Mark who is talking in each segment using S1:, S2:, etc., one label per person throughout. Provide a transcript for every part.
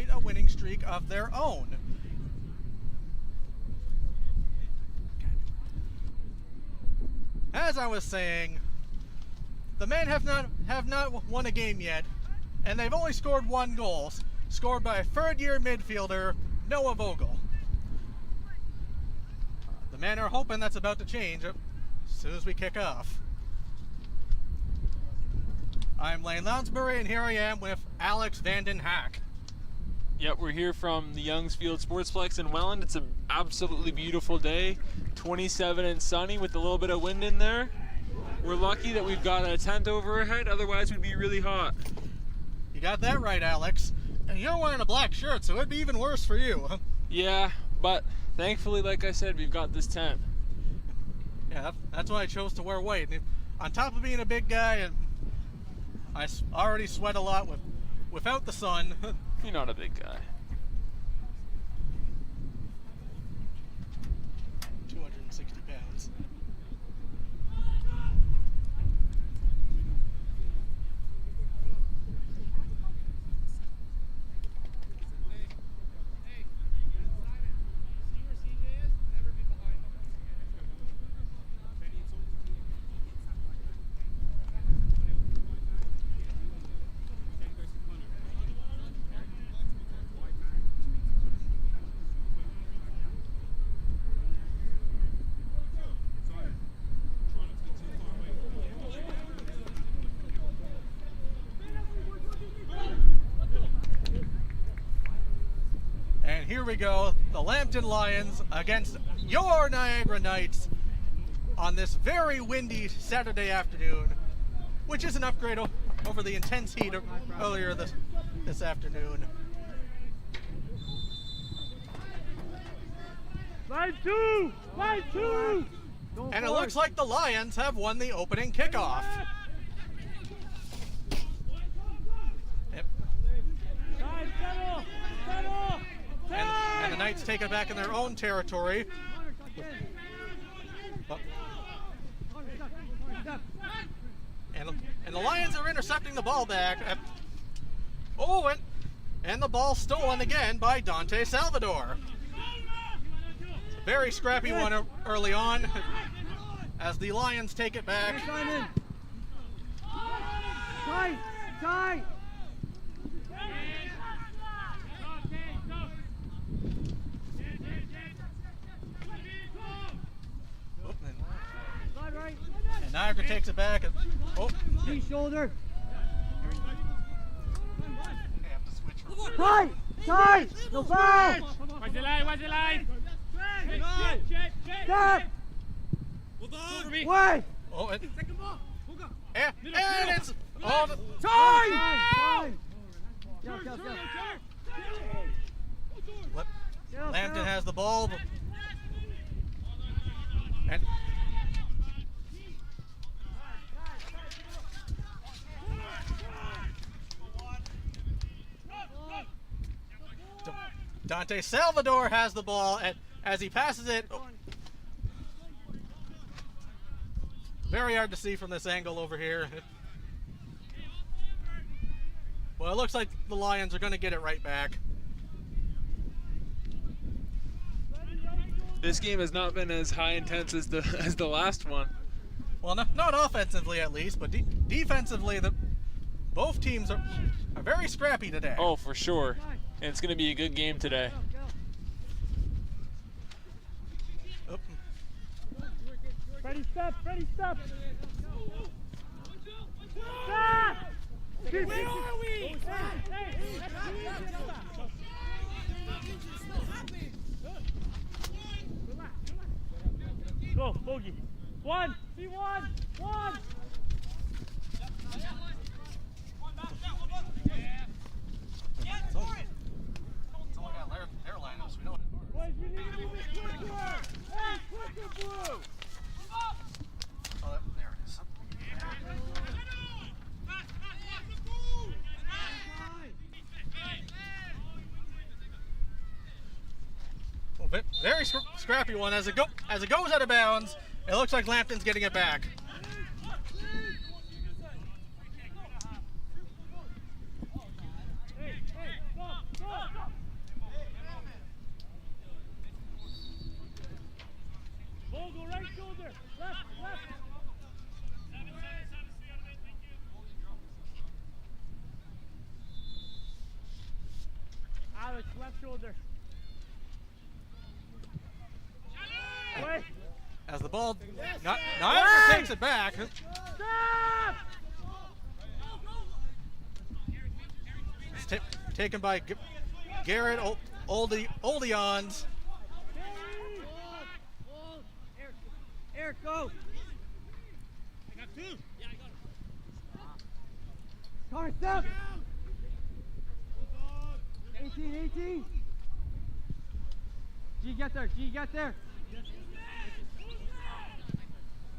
S1: A winning streak of their own. As I was saying, the men have not won a game yet, and they've only scored one goal, scored by a third-year midfielder, Noah Vogel. The men are hoping that's about to change as soon as we kick off. I'm Lane Lounsbury, and here I am with Alex Vanden Hack.
S2: Yep, we're here from the Youngsfield Sportsplex in Welland. It's an absolutely beautiful day, 27 and sunny with a little bit of wind in there. We're lucky that we've got a tent over our head, otherwise we'd be really hot.
S1: You got that right, Alex. And you're wearing a black shirt, so it'd be even worse for you.
S2: Yeah, but thankfully, like I said, we've got this tent.
S1: Yeah, that's why I chose to wear white. And on top of being a big guy, and I already sweat a lot without the sun.
S2: You're not a big guy.
S1: 260 pounds. Here we go, the Lambton Lions against your Niagara Knights on this very windy Saturday afternoon, which is an upgrade over the intense heat earlier this afternoon.
S3: Line two! Line two!
S1: And it looks like the Lions have won the opening kickoff. And the Knights take it back in their own territory. And the Lions are intercepting the ball back. Oh, and the ball stolen again by Dante Salvador. It's a very scrappy one early on as the Lions take it back.
S3: Tight!
S1: And Niagara takes it back.
S3: Shoulder.
S1: Tight!
S3: No foul!
S4: Watch the line!
S3: Stop! Wait!
S1: Oh, and it's
S3: time!
S1: Lambton has the ball. Dante Salvador has the ball as he passes it. Very hard to see from this angle over here. Well, it looks like the Lions are going to get it right back.
S2: This game has not been as high intense as the last one.
S1: Well, not offensively at least, but defensively, both teams are very scrappy today.
S2: Oh, for sure. And it's going to be a good game today.
S1: Oop.
S3: Ready, step, ready, step. Stop! Where are we? Go, Bogey. One, see one, one.
S1: Someone got their lineups. We know.
S3: Boys, we need to move it quicker. Hey, quicker, Blue.
S1: Oh, there it is. Well, very scrappy one as it goes out of bounds. It looks like Lambton's getting it back.
S3: Vogel, right shoulder. Left, left. Alex, left shoulder. Wait.
S1: As the ball, Niagara takes it back.
S3: Stop!
S1: It's taken by Garrett Oldeons.
S3: Eric, go!
S4: I got two. Yeah, I got it.
S3: Car, step! 18, 18! G, get there, G, get there!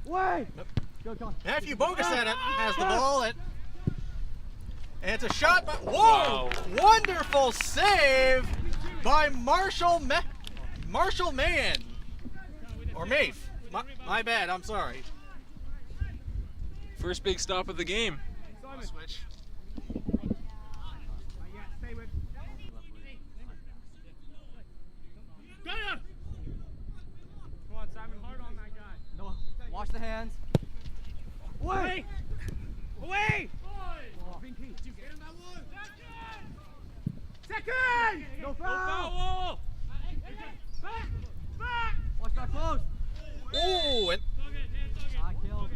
S3: Wait! Go, Con.
S1: Matthew Bogaset has the ball. And it's a shot by, whoa!
S2: Wow.
S1: Wonderful save by Marshall Mann. Or Mafe. My bad, I'm sorry.
S2: First big stop of the game.
S1: Switch.
S3: Stay with.
S4: Got it.
S3: Come on, Simon, hard on that guy. No, wash the hands. Away! Away! Second! No foul! Back! Watch that close.
S1: Oh, and
S3: I killed.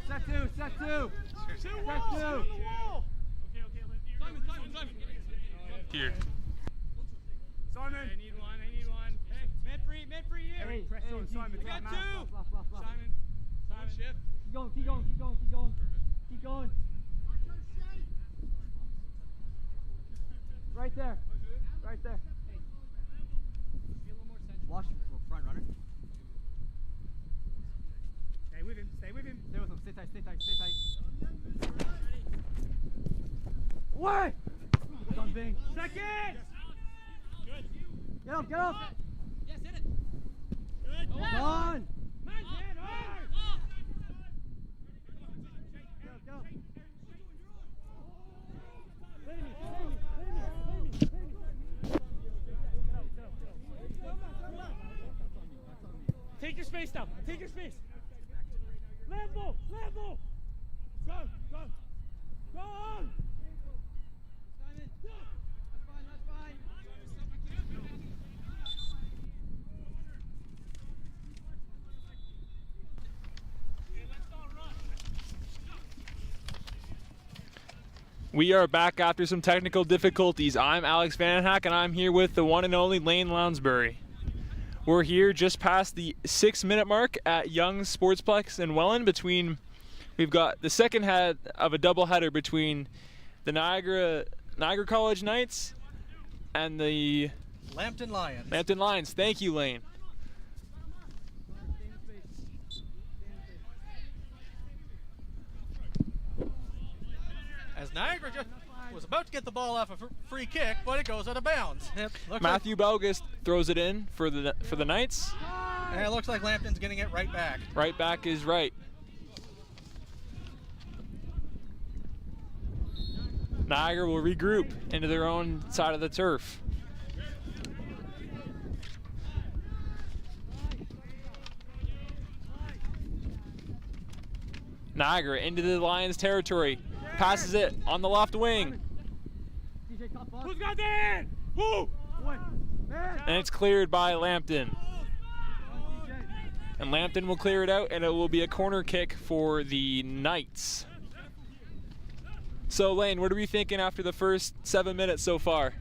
S3: Set two, set two. Set two.
S4: Okay. Simon.
S2: Here.
S3: Simon.
S4: I need one. Hey, mid free here.
S3: Hey,
S4: Press on, Simon.
S3: we got
S4: Got
S3: two.
S4: two. Simon. Shift.
S3: Keep going. Right there. Watch front runner.
S4: Stay with him.
S3: Stay with him. Stay tight. Away! Done Bing. Second! Get up!
S4: Yes, hit it.
S3: Good. Come on!
S4: Man, hard.
S3: Go.
S4: Take your space now. Take your space. Lambo. Go on.
S3: Simon. That's fine.
S2: We are back after some technical difficulties. I'm Alex Vandenhack, and I'm here with the one and only Lane Lounsbury. We're here just past the 6-minute mark at Young's Sportsplex in Welland. We've got the second head of a doubleheader between the Niagara College Knights and the
S1: Lambton Lions.
S2: Lambton Lions. Thank you, Lane.
S1: As Niagara just was about to get the ball off a free kick, but it goes out of bounds.
S2: Matthew Belgis throws it in for the Knights.
S1: And it looks like Lambton's getting it right back.
S2: Right back is right. Niagara will regroup into their own side of the turf. Niagara into the Lions territory. Passes it on the left wing.
S4: Who's got that? Who?
S2: And it's cleared by Lambton. And Lambton will clear it out, and it will be a corner kick for the Knights. So, Lane, what are we thinking after the first 7 minutes so far?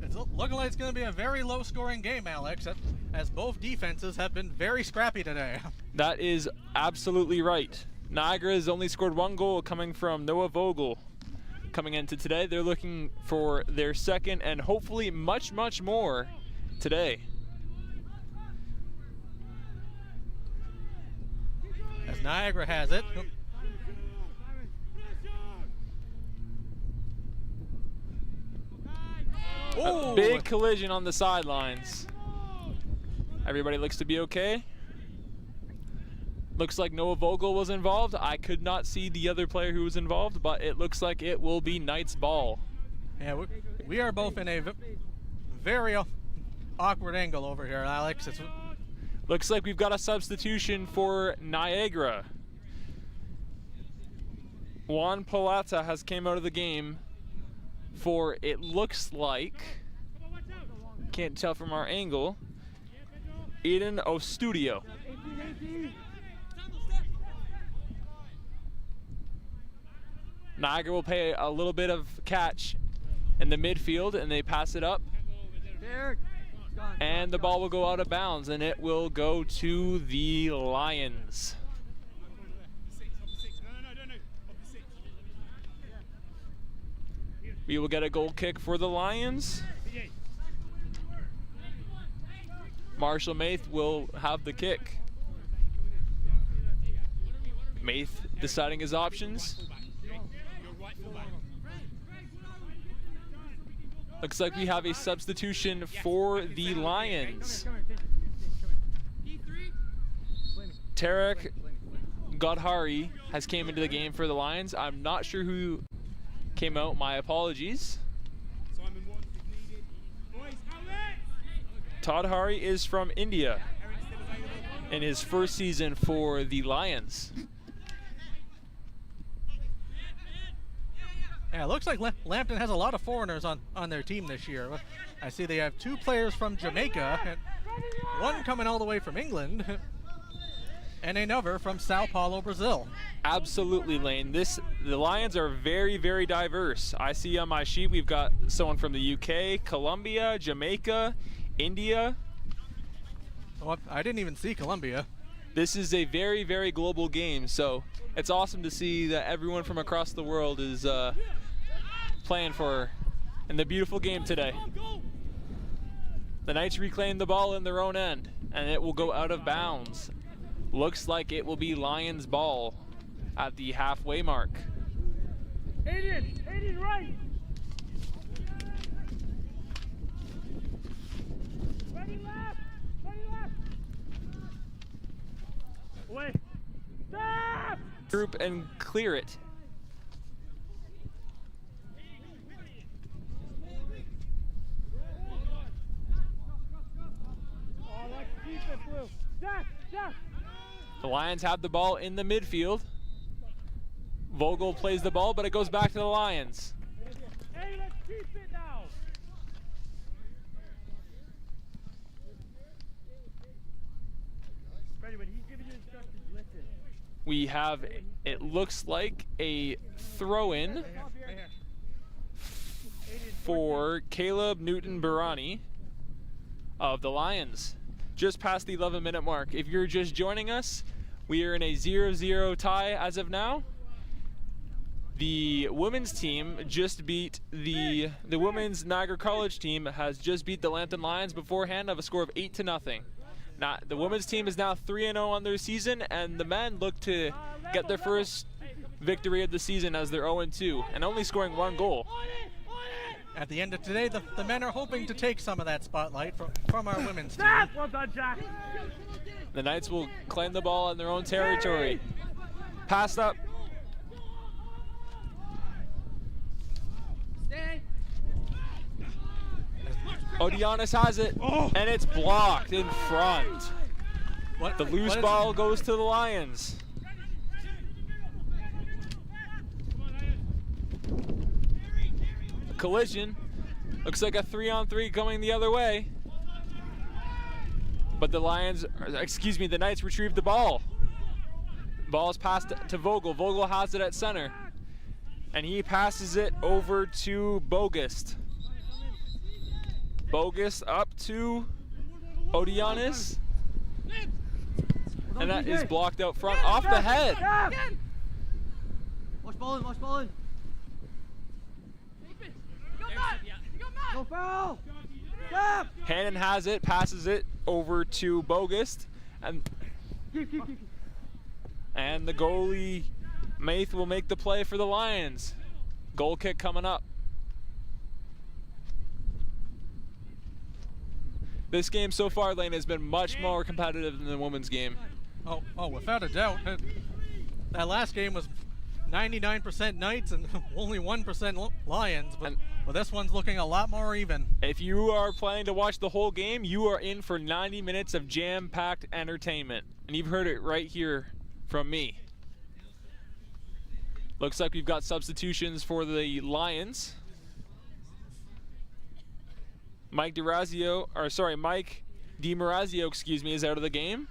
S1: It's looking like it's going to be a very low-scoring game, Alex, as both defenses have been very scrappy today.
S2: That is absolutely right. Niagara has only scored 1 goal, coming from Noah Vogel. Coming into today, they're looking for their second and hopefully much, much more today.
S1: As Niagara has it.
S2: A big collision on the sidelines. Everybody looks to be okay. Looks like Noah Vogel was involved. I could not see the other player who was involved, but it looks like it will be Knights ball.
S1: Yeah, we are both in a very awkward angle over here, Alex.
S2: Looks like we've got a substitution for Niagara. Juan Palata has came out of the game for, it looks like, can't tell from our angle, Eden Ostudio. Niagara will pay a little bit of catch in the midfield, and they pass it up. And the ball will go out of bounds, and it will go to the Lions. We will get a goal kick for the Lions. Marshall Maith will have the kick. Maith deciding his options. Looks like we have a substitution for the Lions. Tarek Godhari has came into the game for the Lions. I'm not sure who came out, my apologies. Todd Hari is from India in his first season for the Lions.
S1: Yeah, it looks like Lambton has a lot of foreigners on their team this year. I see they have 2 players from Jamaica, and 1 coming all the way from England, and another from Sao Paulo, Brazil.
S2: Absolutely, Lane. The Lions are very, very diverse. I see on my sheet we've got someone from the UK, Colombia, Jamaica, India.
S1: Oh, I didn't even see Colombia.
S2: This is a very, very global game, so it's awesome to see that everyone from across the world is playing in the beautiful game today. The Knights reclaim the ball in their own end, and it will go out of bounds. Looks like it will be Lions ball at the halfway mark.
S4: Aiden, right. Ready left. Away. Stop!
S2: Group and clear it. The Lions have the ball in the midfield. Vogel plays the ball, but it goes back to the Lions.
S4: Hey, let's keep it now. Freddie, when he's giving you instructions, listen.
S2: We have, it looks like a throw-in for Caleb Newton-Barani of the Lions. Just past the 11-minute mark. If you're just joining us, we are in a 0-0 tie as of now. The women's team just beat the women's Niagara College team has just beat the Lambton Lions beforehand of a score of 8-0. Now, the women's team is now 3-0 on their season, and the men look to get their first victory of the season as they're 0-2 and only scoring 1 goal.
S1: At the end of today, the men are hoping to take some of that spotlight from our women's team.
S4: Stop! Well done, Jack.
S2: The Knights will claim the ball in their own territory. Passed up. Odianis has it, and it's blocked in front. The loose ball goes to the Lions. Collision. Looks like a 3-on-3 going the other way. But the the Knights retrieve the ball. Ball is passed to Vogel. Vogel has it at center. And he passes it over to Bogust. Bogus up to Odianis. And that is blocked out front off the head.
S3: Watch ball in, watch ball in. Go foul! Stop!
S2: Hannon has it, passes it over to Bogust. And the goalie, Maith, will make the play for the Lions. Goal kick coming up. This game so far, Lane, has been much more competitive than the women's game.
S1: Oh, without a doubt. That last game was 99% Knights and only 1% Lions, but this one's looking a lot more even.
S2: If you are planning to watch the whole game, you are in for 90 minutes of jam-packed entertainment. And you've heard it right here from me. Looks like we've got substitutions for the Lions. Mike DiMaurizio, is out of the game.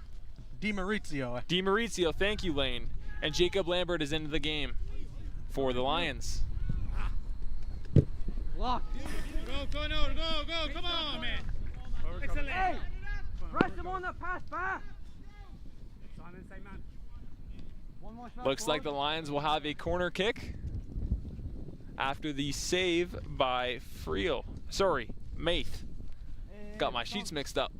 S2: DiMaurizio, thank you, Lane. And Jacob Lambert is into the game for the Lions.
S3: Lock.
S4: Go, come on, man. Excellent.
S3: Hey, press him on that pass back.
S4: It's on inside, man.
S3: One more shot
S2: Looks like the
S3: forward.
S2: Lions will have a corner kick after the save by Maith. Got my sheets mixed up.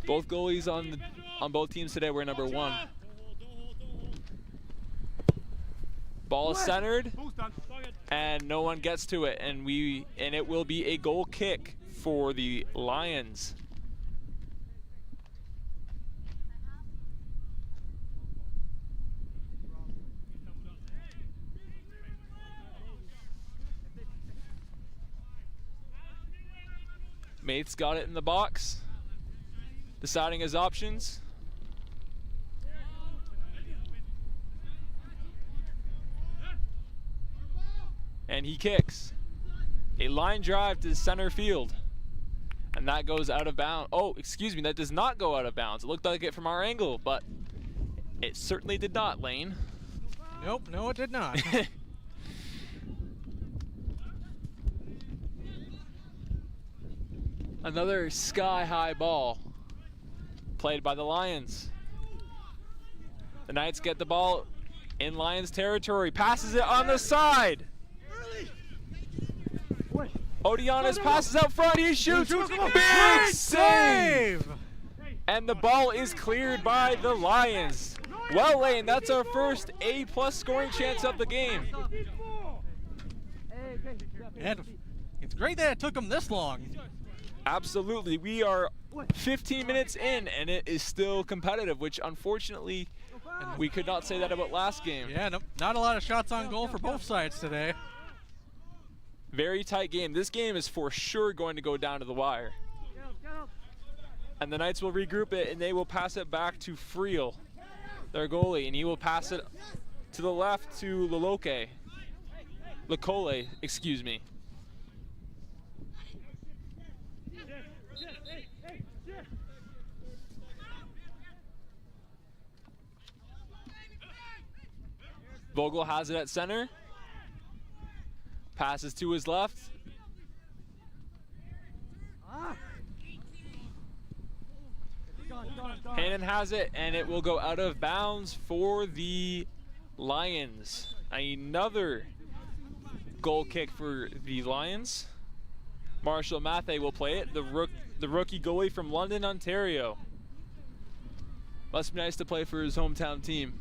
S2: Both goalies on both teams today were number 1. Ball is centered, and no one gets to it, and it will be a goal kick for the Lions. Maith's got it in the box, deciding his options. And he kicks. A line drive to center field. And that goes out of bounds. Oh, excuse me, that does not go out of bounds. It looked like it from our angle, but it certainly did not, Lane.
S1: Nope, no, it did not.
S2: Another sky-high ball played by the Lions. The Knights get the ball in Lions territory. Passes it on the side. Odianis passes out front. He shoots. Big save! And the ball is cleared by the Lions. Well, Lane, that's our first A+ scoring chance of the game.
S1: And it's great that it took them this long.
S2: Absolutely. We are 15 minutes in, and it is still competitive, which unfortunately we could not say that about last game.
S1: Yeah, no, not a lot of shots on goal for both sides today.
S2: Very tight game. This game is for sure going to go down to the wire. And the Knights will regroup it, and they will pass it back to Friel, their goalie, and he will pass it to the left to Lecole, excuse me. Vogel has it at center. Passes to his left. Hannon has it, and it will go out of bounds for the Lions. Another goal kick for the Lions. Marshall Mathey will play it, the rookie goalie from London, Ontario. Must be nice to play for his hometown team.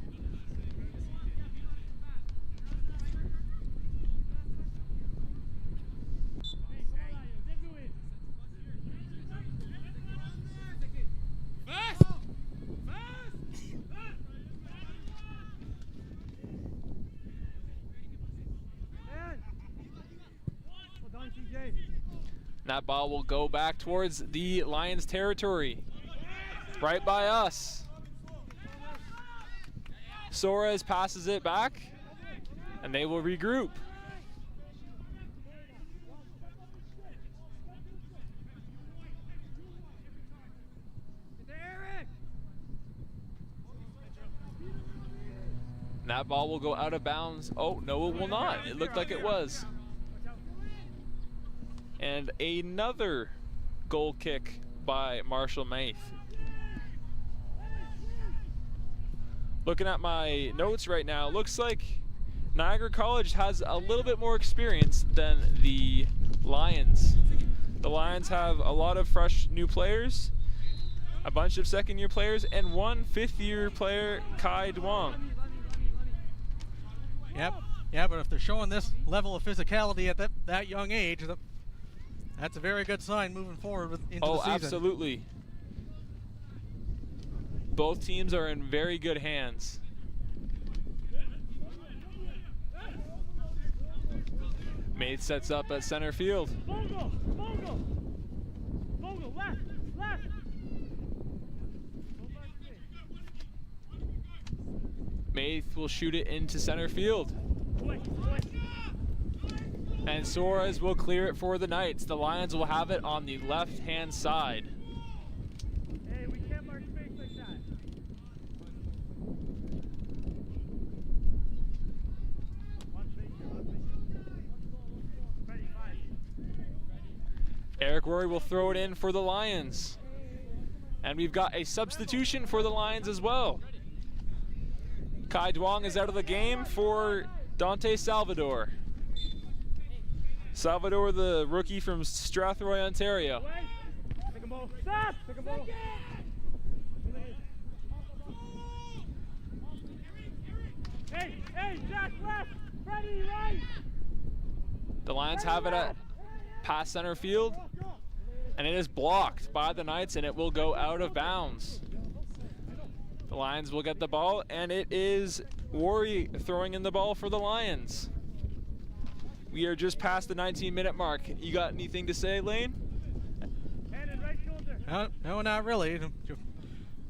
S2: And that ball will go back towards the Lions territory, right by us. Suarez passes it back, and they will regroup. And that ball will go out of bounds. Oh, no, it will not. It looked like it was. And another goal kick by Marshall Maith. Looking at my notes right now, looks like Niagara College has a little bit more experience than the Lions. The Lions have a lot of fresh new players, a bunch of second-year players, and one fifth-year player, Kai Duong.
S1: Yep. Yeah, but if they're showing this level of physicality at that young age, that's a very good sign moving forward into the season. Oh,
S2: absolutely. Both teams are in very good hands. Maith sets up at center field.
S4: Vogel, left.
S2: Maith will shoot it into center field. And Suarez will clear it for the Knights. The Lions will have it on the left-hand side.
S4: Hey, we can't mark space like that.
S2: Eric Rory will throw it in for the Lions. And we've got a substitution for the Lions as well. Kai Duong is out of the game for Dante Salvador. Salvador, the rookie from Strathroy, Ontario.
S4: Take a ball. Stop! Take a ball. Hey, Jack left! Freddie right!
S2: The Lions have it at past center field, and it is blocked by the Knights, and it will go out of bounds. The Lions will get the ball, and it is Worry throwing in the ball for the Lions. We are just past the 19-minute mark. You got anything to say, Lane?
S4: Hand in right shoulder.
S1: No, not really.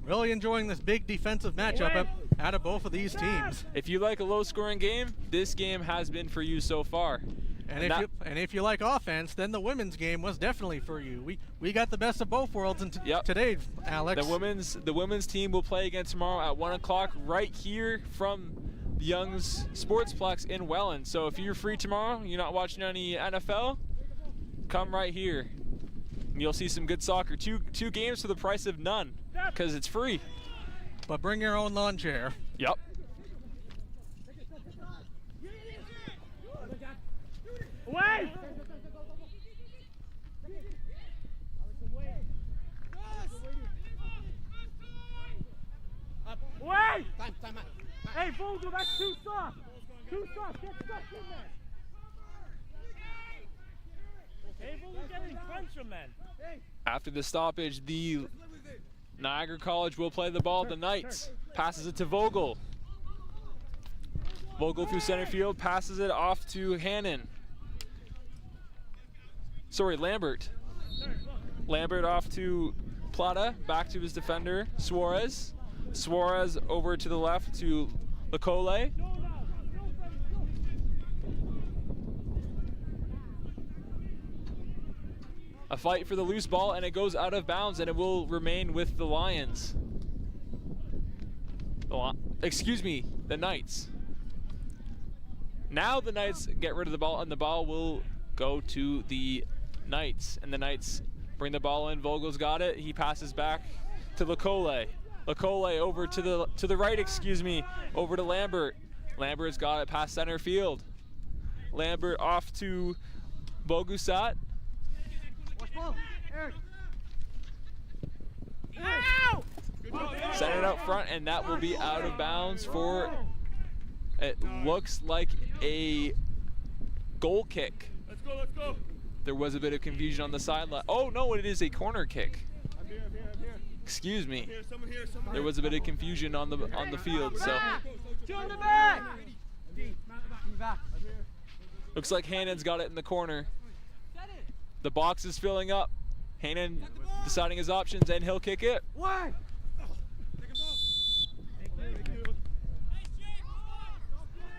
S1: Really enjoying this big defensive matchup out of both of these teams.
S2: If you like a low-scoring game, this game has been for you so far.
S1: And if you like offense, then the women's game was definitely for you. We got the best of both worlds today, Alex.
S2: The women's team will play again tomorrow at 1 o'clock right here from the Young's Sportsplex in Welland. So if you're free tomorrow, you're not watching any NFL, come right here. And you'll see some good soccer. Two games for the price of none, because it's free.
S1: But bring your own lawn chair.
S2: Yep.
S4: Away! Away! Hey, Vogel, that's too soft. Too soft. Get stuck in there. Hey, Vogel, get in front from men.
S2: After the stoppage, the Niagara College will play the ball. The Knights passes it to Vogel. Vogel through center field, passes it off to Hannon. Sorry, Lambert. Lambert off to Plata, back to his defender, Suarez. Suarez over to the left to Lecole. A fight for the loose ball, and it goes out of bounds, and it will remain with the Lions. The Knights. Now the Knights get rid of the ball, and the ball will go to the Knights, and the Knights bring the ball in. Vogel's got it. He passes back to Lecole. Lecole over to the right, over to Lambert. Lambert's got it past center field. Lambert off to Bogusat. Send it out front, and that will be out of bounds for, it looks like a goal kick.
S4: Let's go.
S2: There was a bit of confusion on the sideline. Oh no, it is a corner kick.
S4: I'm here.
S2: Excuse me.
S4: Someone here.
S2: There was a bit of confusion on the field, so.
S4: To the back!
S2: Looks like Hannon's got it in the corner. The box is filling up. Hanan deciding his options, and he'll kick it.
S3: Why?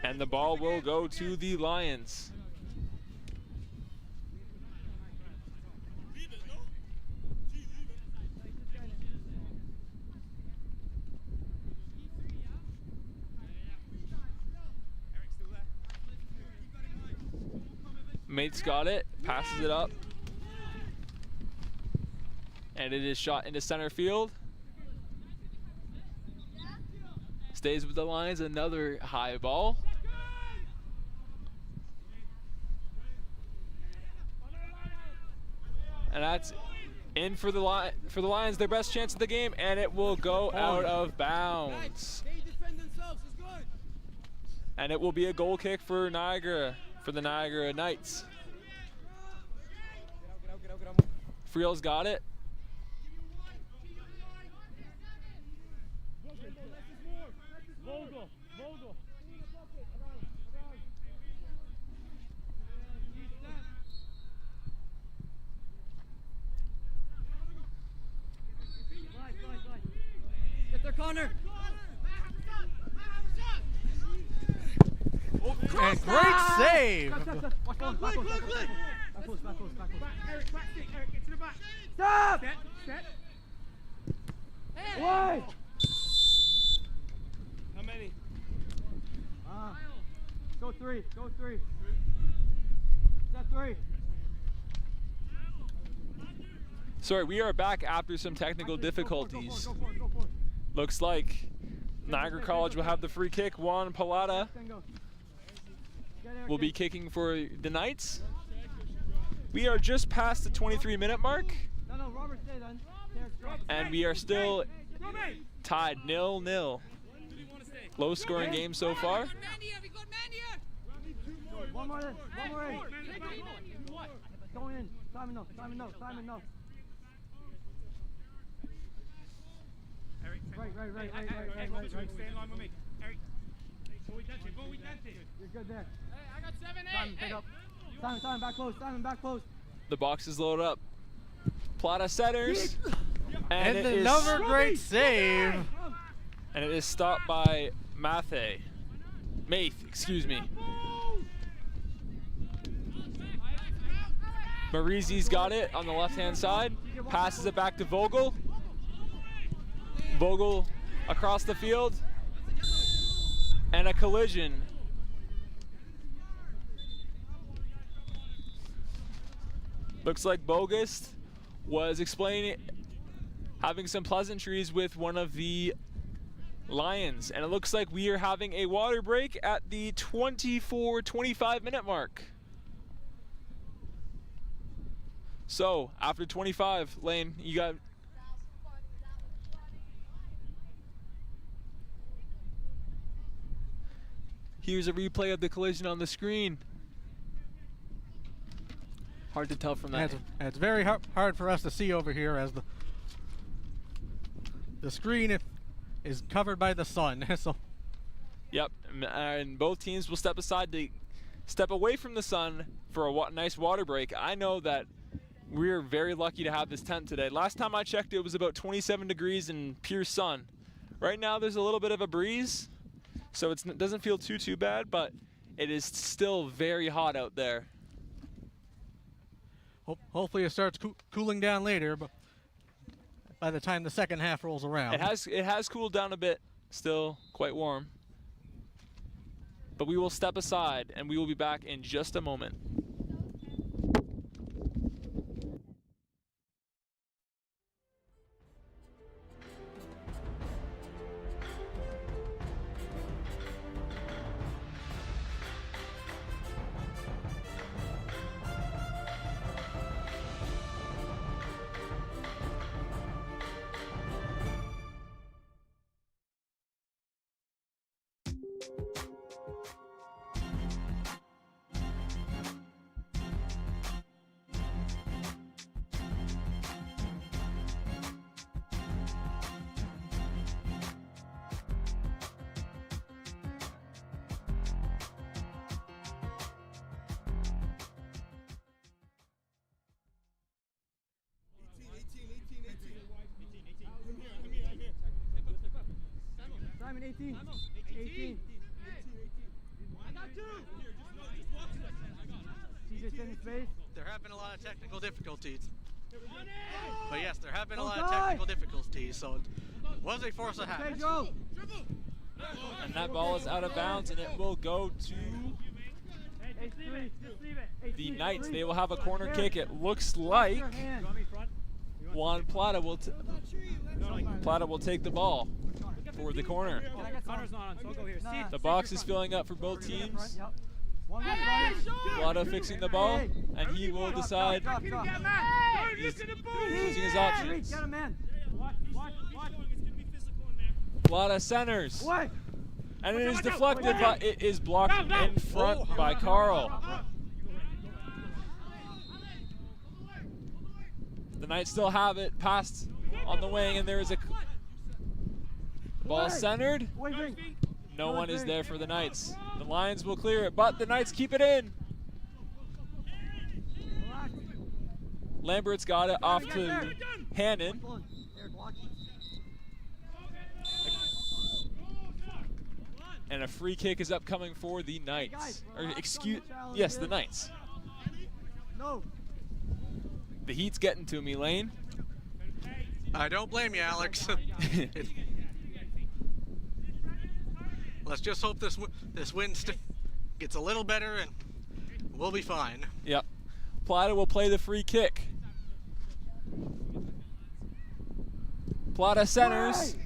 S2: And the ball will go to the Lions. Mate's got it, passes it up. And it is shot into center field. Stays with the Lions, another high ball. And that's in for the Lions, their best chance of the game, and it will go out of bounds. And it will be a goal kick for Niagara, for the Niagara Knights. Friel's got it.
S3: Get there, Connor.
S1: And great save.
S4: Eric, back stick. Eric, get to the back.
S3: Stop!
S4: Step.
S3: Why?
S4: How many?
S3: Go three. Step 3.
S2: Sorry, we are back after some technical difficulties.
S3: Go for it.
S2: Looks like Niagara College will have the free kick. Juan Palata will be kicking for the Knights. We are just past the 23-minute mark,
S3: No, Robert, stay then.
S2: and we are still tied 0-0. Low-scoring game so far.
S3: One more in. Going in. Simon, no.
S4: Eric,
S3: Right.
S4: stay in line with me. Eric, ball we dancing.
S3: You're good there.
S5: Hey, I got 7, 8.
S3: Simon, pick up. Simon, back close.
S2: The box is loaded up. Plata centers,
S1: And
S2: it is-
S1: another great save.
S2: and it is stopped by Mathey. Excuse me. Marizi's got it on the left-hand side. Passes it back to Vogel. Vogel across the field. And a collision. Looks like Bogus was having some pleasantries with one of the Lions. And it looks like we are having a water break at the 24-25 minute mark. So, after 25, Lane, you got... Here's a replay of the collision on the screen. Hard to tell from that.
S1: And it's very hard for us to see over here as the screen is covered by the sun. So.
S2: Yep, and both teams will step aside to step away from the sun for a nice water break. I know that we're very lucky to have this tent today. Last time I checked, it was about 27 degrees and pure sun. Right now, there's a little bit of a breeze, so it doesn't feel too bad, but it is still very hot out there.
S1: Hopefully it starts cooling down later, but by the time the second half rolls around.
S2: It has cooled down a bit, still quite warm. But we will step aside, and we will be back in just a moment.
S3: Simon, 18. 18. CJ, stay in space.
S1: There have been a lot of technical difficulties. But yes, there have been a lot of technical difficulties, so it was a force of
S3: Okay,
S1: habit.
S3: go.
S2: And that ball is out of bounds, and it will go to the Knights. They will have a corner kick. It looks like Juan Plata will take the ball for the corner.
S4: Connor's not on, so I'll go here. See?
S2: The box is filling up for both teams.
S3: Yep. One left, right.
S2: Plata fixing the ball, and he will decide
S3: Drop.
S2: he's using his options.
S3: Get him, man.
S2: Plata centers,
S3: Away.
S2: and it is deflected, but it is blocked in front by Carl. The Knights still have it, passed on the wing, and there is a ball centered.
S3: Away, wing.
S2: No one is there for the Knights. The Lions will clear it, but the Knights keep it in.
S3: Relax.
S2: Lambert's got it off to Hannon.
S3: There, block.
S2: And a free kick is upcoming for the Knights. Or yes, the Knights.
S3: No.
S2: The heat's getting to me, Lane.
S1: I don't blame you, Alex. Let's just hope this wind gets a little better and we'll be fine.
S2: Yep. Plata will play the free kick. Plata centers,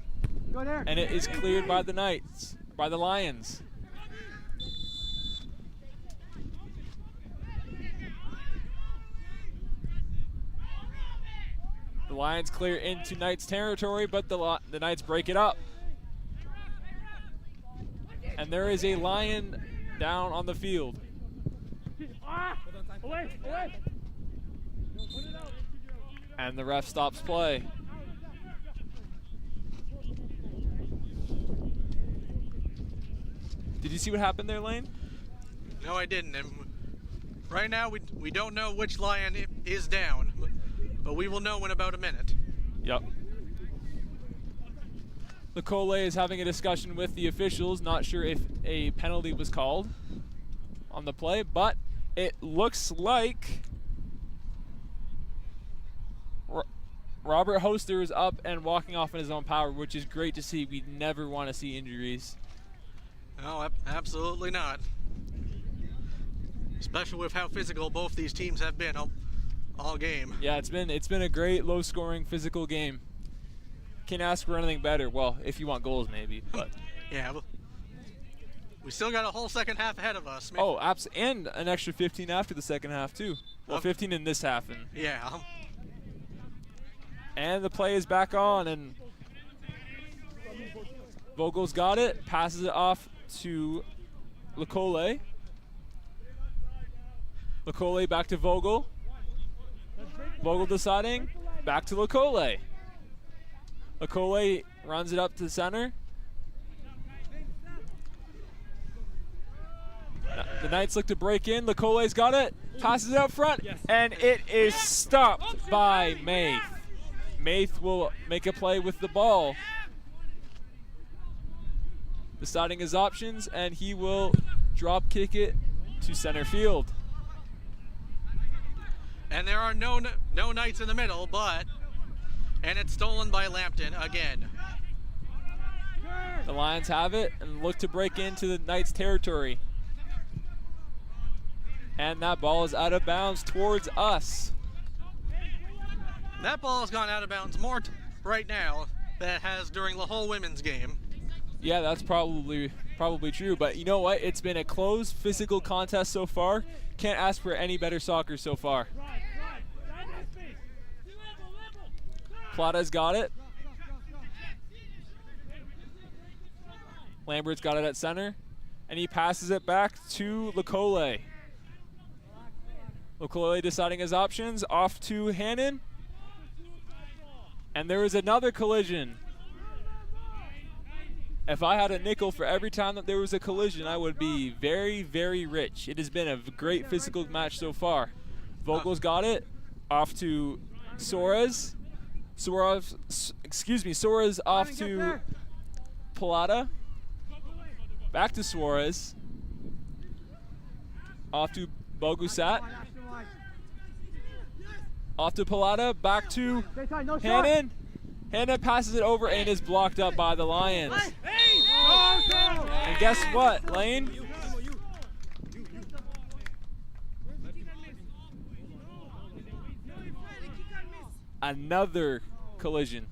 S3: Go there.
S2: and it is cleared by the Knights, by the Lions. The Lions clear into Knights territory, but the Knights break it up. And there is a Lion down on the field.
S4: Away.
S2: And the ref stops play. Did you see what happened there, Lane?
S1: No, I didn't. And right now, we don't know which Lion is down, but we will know in about a minute.
S2: Yep. Nicole is having a discussion with the officials, not sure if a penalty was called on the play, but it looks like Robert Hoster is up and walking off in his own power, which is great to see. We never want to see injuries.
S1: No, absolutely not. Especially with how physical both these teams have been all game.
S2: Yeah, it's been a great low-scoring physical game. Can't ask for anything better. Well, if you want goals, maybe. But
S1: yeah, we still got a whole second half ahead of us.
S2: oh, and an extra 15 after the second half too. Well, 15 in this half, and the play is back on, and Vogel's got it, passes it off to Lecole. Lecole back to Vogel. Vogel deciding, back to Lecole. Lecole runs it up to the center. The Knights look to break in. Lecole's got it, passes it up front, and it is stopped by Maith. Maith will make a play with the ball, deciding his options, and he will drop kick it to center field.
S1: And there are no Knights in the middle, and it's stolen by Lambton again.
S2: The Lions have it and look to break into the Knights territory. And that ball is out of bounds towards us.
S1: That ball has gone out of bounds more right now than it has during the whole women's game.
S2: Yeah, that's probably true. But you know what? It's been a close physical contest so far. Can't ask for any better soccer so far. Plata's got it. Lambert's got it at center. And he passes it back to Lecole. Lecole deciding his options, off to Hannon. And there is another collision. If I had a nickel for every time that there was a collision, I would be very, very rich. It has been a great physical match so far. Vogel's got it, off to Soares. Soares off to Plata. Back to Suarez. Off to Bogusat. Off to Pilata. Back to Hannon. Hannon passes it over and is blocked up by the Lions. And guess what, Lane? Another collision.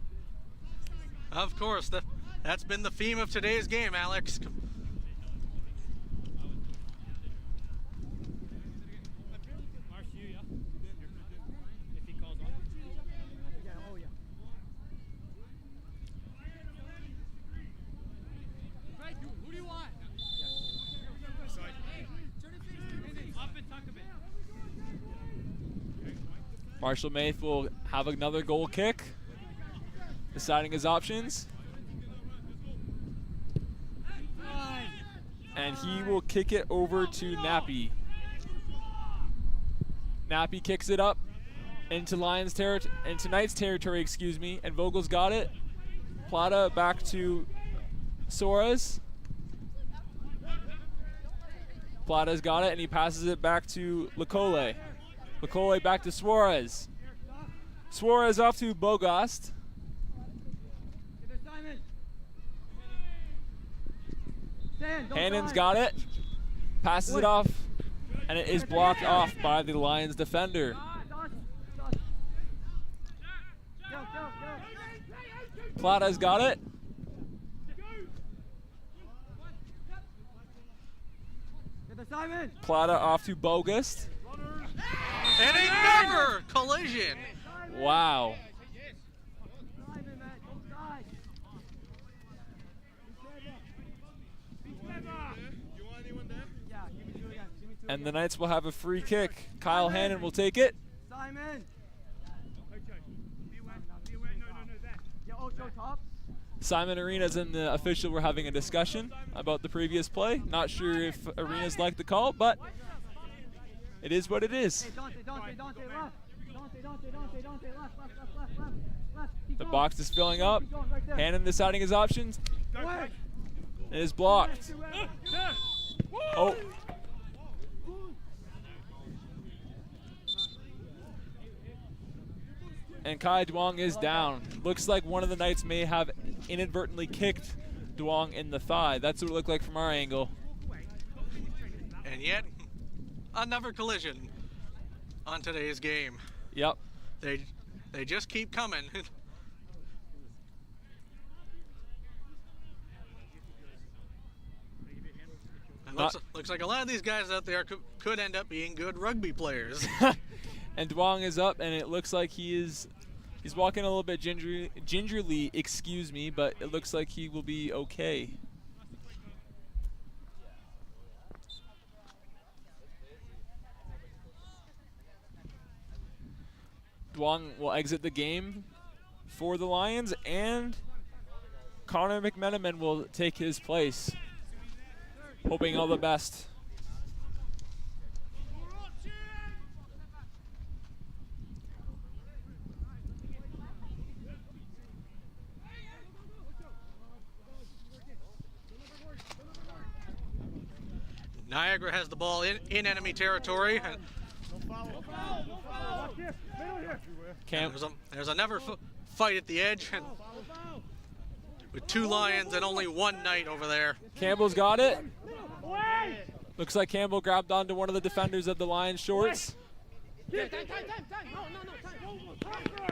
S1: Of course, that's been the theme of today's game, Alex.
S2: Marshall Maith will have another goal kick, deciding his options. And he will kick it over to Nappy. Nappy kicks it up into Lions territory, into Knights territory, excuse me, and Vogel's got it. Plata back to Suarez. Plata's got it, and he passes it back to Lecole. Lecole back to Suarez. Suarez off to Bogost. Hannon's got it. Passes it off, and it is blocked off by the Lions defender. Plata's got it. Plata off to Bogost.
S1: And another collision.
S2: Wow. And the Knights will have a free kick. Kyle Hannon will take it. Simon Arenas and the official were having a discussion about the previous play. Not sure if Arenas liked the call, but it is what it is. The box is filling up. Hannon deciding his options. It is blocked. Oh. And Kai Duong is down. Looks like one of the Knights may have inadvertently kicked Duong in the thigh. That's what it looked like from our angle.
S1: And yet, another collision on today's game.
S2: Yep.
S1: They just keep coming. Looks like a lot of these guys out there could end up being good rugby players.
S2: And Duong is up, and it looks like he's walking a little bit gingerly, excuse me, but it looks like he will be okay. Duong will exit the game for the Lions, and Connor McMenamin will take his place. Hoping all the best.
S1: Niagara has the ball in enemy territory. There's another fight at the edge, and with two Lions and only one Knight over there.
S2: Campbell's got it. Looks like Campbell grabbed onto one of the defenders of the Lions shorts.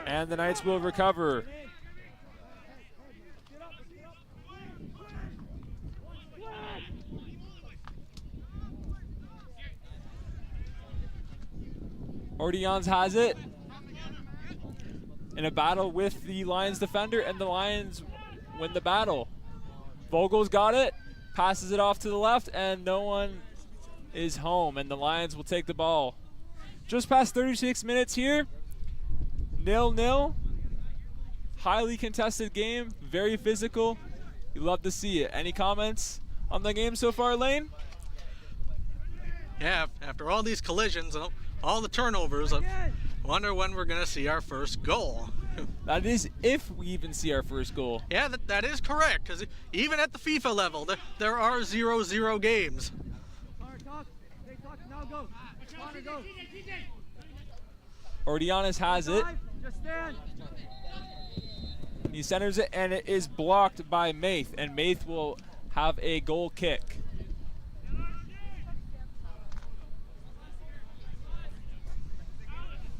S2: And the Knights will recover. Ordeons has it in a battle with the Lions defender, and the Lions win the battle. Vogel's got it, passes it off to the left, and no one is home, and the Lions will take the ball. Just past 36 minutes here, 0-0. Highly contested game, very physical. You love to see it. Any comments on the game so far, Lane?
S1: Yeah, after all these collisions and all the turnovers, I wonder when we're going to see our first goal.
S2: That is if we even see our first goal.
S1: Yeah, that is correct, because even at the FIFA level, there are 0-0 games.
S3: Now go. Connor, go.
S2: Ordianis has it.
S3: Just stand.
S2: He centers it, and it is blocked by Maith, and Maith will have a goal kick.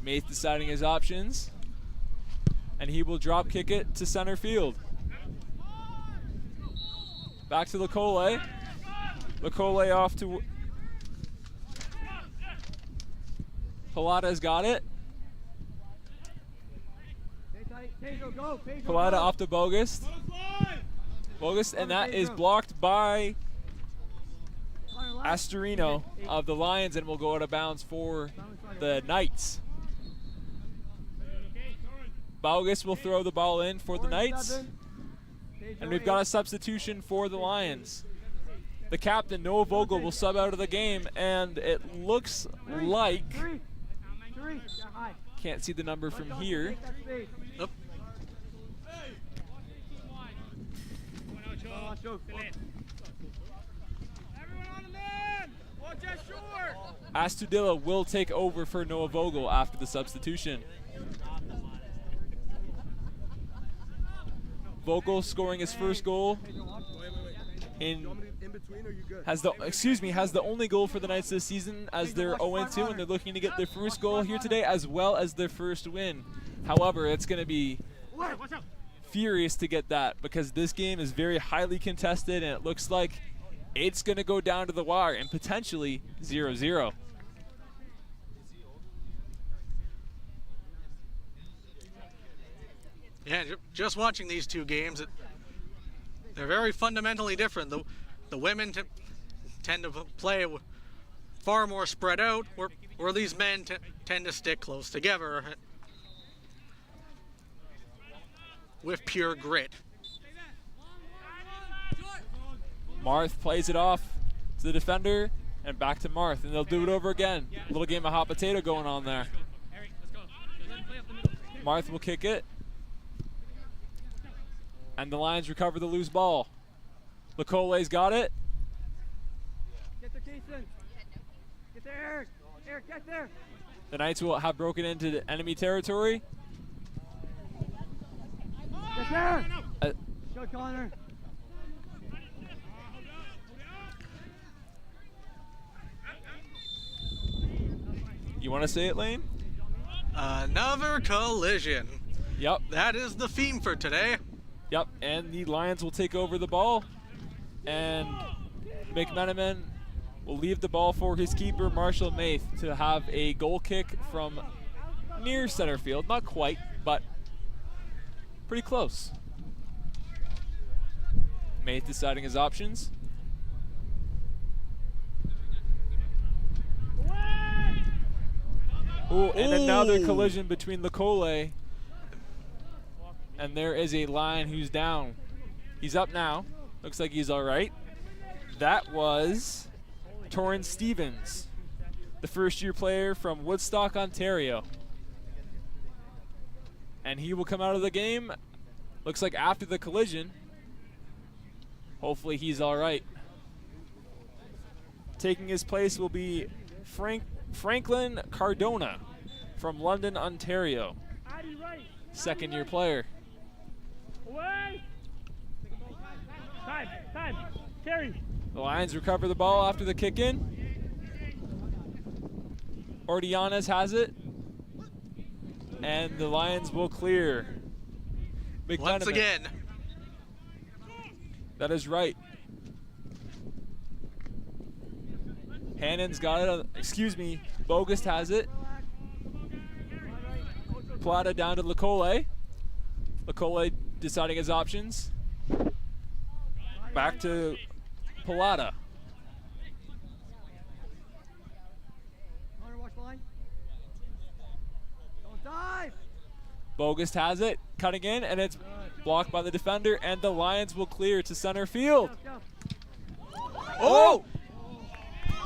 S2: Maith deciding his options, and he will drop kick it to center field. Back to Lecole. Lecole off to Palada's got it. Palada off to Bogus. Bogus, and that is blocked by Astorino of the Lions, and will go out of bounds for the Knights. Bogus will throw the ball in for the Knights, and we've got a substitution for the Lions. The captain, Noah Vogel, will sub out of the game, and it looks like, can't see the number from here.
S1: Nope.
S2: Astudillo will take over for Noah Vogel after the substitution. Vogel scoring his first goal has the only goal for the Knights this season, as they're 0-2 and they're looking to get their first goal here today as well as their first win. However, it's going to be furious to get that, because this game is very highly contested, and it looks like it's going to go down to the wire and potentially 0-0.
S1: Yeah, just watching these two games, they're very fundamentally different. The women tend to play far more spread out, where these men tend to stick close together with pure grit.
S2: Marth plays it off to the defender, and back to Marth, and they'll do it over again. A little game of hot potato going on there. Marth will kick it, and the Lions recover the loose ball. Lecole's got it.
S3: Get there, Jason. Get there, Eric. Eric, get there.
S2: The Knights will have broken into the enemy territory.
S3: Get there. Go, Connor.
S2: You want to say it, Lane?
S1: Another collision.
S2: Yep.
S1: That is the theme for today.
S2: Yep, and the Lions will take over the ball, and McMenamin will leave the ball for his keeper, Marshall Maith, to have a goal kick from near center field. Not quite, but pretty close. Maith deciding his options. Ooh, and another collision between Lecole, and there is a Lion who's down. He's up now. Looks like he's all right. That was Torrance Stevens, the first-year player from Woodstock, Ontario. And he will come out of the game, looks like after the collision. Hopefully he's all right. Taking his place will be Franklin Cardona from London, Ontario. Second-year player.
S4: Away! Time. Carry.
S2: The Lions recover the ball after the kick in. Ordianes has it. And the Lions will clear.
S1: Once again.
S2: That is right. Hannon's got it. Bogus has it. Plata down to Lecole. Lecole deciding his options. Back to Palada.
S3: Don't dive.
S2: Bogus has it, cutting in, and it's blocked by the defender, and the Lions will clear to center field.
S1: Oh!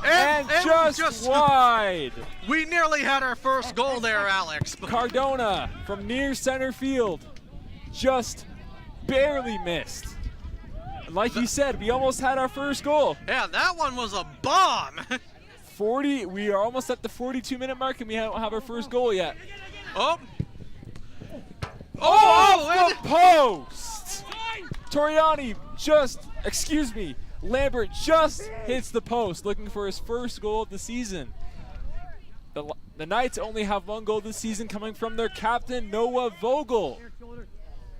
S1: And
S2: And
S1: And
S2: just wide.
S1: We nearly had our first goal there, Alex.
S2: Cardona from near center field just barely missed. And like you said, we almost had our first goal.
S1: Yeah, that one was a bomb.
S2: 40. We are almost at the 42-minute mark, and we don't have our first goal yet.
S1: Oh.
S2: Off the post! Toriani Lambert just hits the post, looking for his first goal of the season. The Knights only have one goal this season, coming from their captain, Noah Vogel.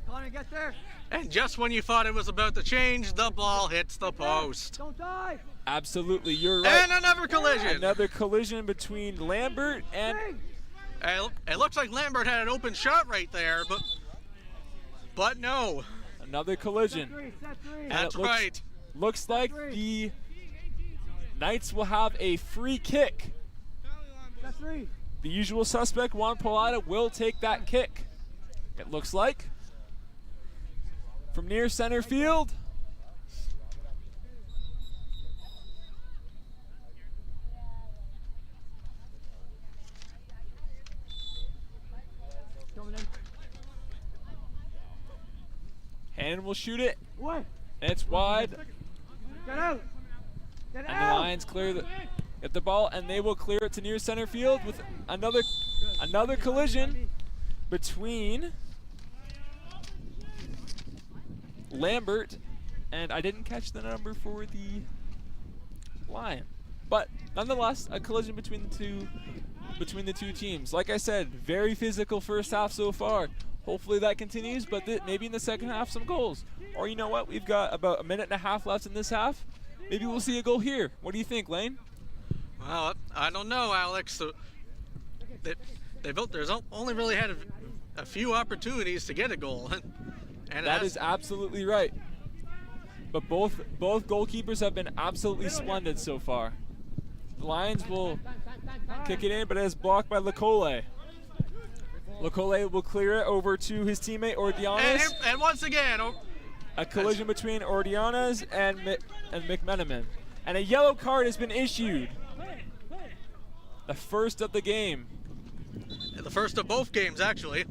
S3: Connor, get there.
S1: And just when you thought it was about to change, the ball hits the post.
S3: Don't die.
S2: Absolutely, you're right.
S1: And another collision.
S2: Another collision between Lambert and...
S1: It looks like Lambert had an open shot right there, but no.
S2: Another collision.
S3: Set three.
S2: And
S1: That's
S2: it looks,
S1: right.
S2: Looks like the Knights will have a free kick.
S3: Set three.
S2: The usual suspect, Juan Palada, will take that kick. It looks like. From near center field.
S3: Coming in.
S2: Hannon will shoot it.
S3: What?
S2: And it's wide.
S3: Get out. Get
S2: And the
S3: out.
S2: Lions get the ball, and they will clear it to near center field with another collision between Lambert, and I didn't catch the number for the Lion, but nonetheless a collision between the two teams. Like I said, very physical first half so far. Hopefully that continues, but maybe in the second half some goals. Or you know what, we've got about a minute and a half left in this half. Maybe we'll see a goal here. What do you think, Lane?
S1: Well, I don't know, Alex. There's only really had a few opportunities to get a goal. And
S2: That is absolutely right. But both goalkeepers have been absolutely splendid so far. The Lions will kick it in, but it is blocked by Lecole. Lecole will clear it over to his teammate Ordianas.
S1: And once again,
S2: A collision between Ordianas and McMenamin. And a yellow card has been issued. The first of the game.
S1: the first of both games, actually.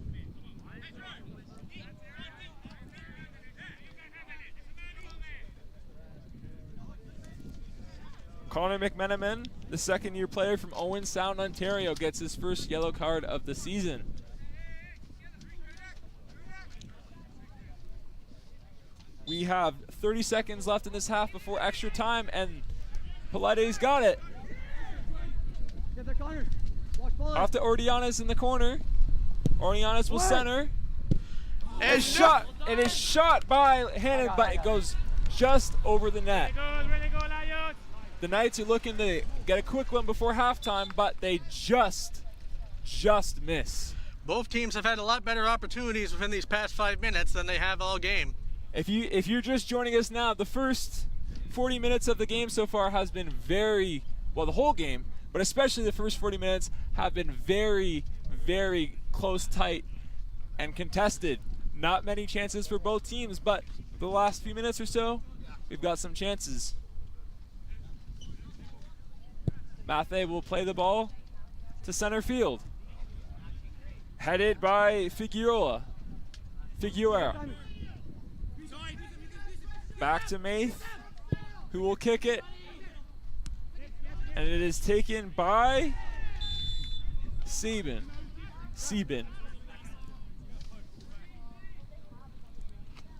S2: Connor McMenamin, the second-year player from Owen Sound, Ontario, gets his first yellow card of the season. We have 30 seconds left in this half before extra time, and Pilates got it.
S3: Get there, Connor. Watch ball.
S2: Off to Ordianas in the corner. Ordianas will center.
S1: And
S2: Shot. It is shot by Hannon, but it goes just over the net. The Knights are looking to get a quick one before halftime, but they just miss.
S1: Both teams have had a lot better opportunities within these past 5 minutes than they have all game.
S2: If you're just joining us now, the first 40 minutes of the game so far has been the whole game, but especially the first 40 minutes have been very, very close, tight, and contested. Not many chances for both teams, but the last few minutes or so, we've got some chances. Mathe will play the ball to center field. Headed by Figueroa. Back to Maith, who will kick it. And it is taken by Sebin.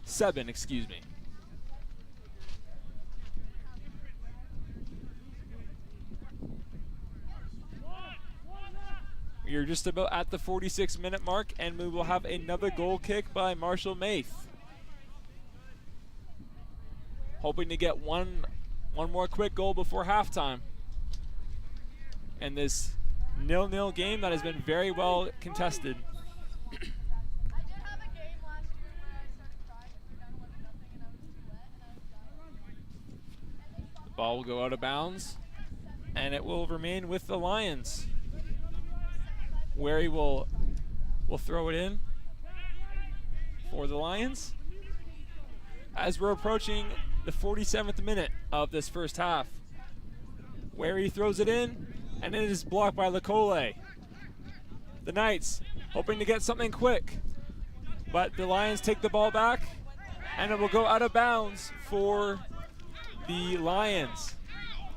S2: Sebin, excuse me. We are just about at the 46-minute mark, and we will have another goal kick by Marshall Maith. Hoping to get one more quick goal before halftime. And this 0-0 game that has been very well contested.
S5: I did have a game last year where I started crying and we were down 1-0 and I was too wet and I was done.
S2: The ball will go out of bounds, and it will remain with the Lions, where he will throw it in for the Lions as we're approaching the 47th minute of this first half. where he throws it in, and it is blocked by Lecole. The Knights hoping to get something quick, but the Lions take the ball back, and it will go out of bounds for the Lions.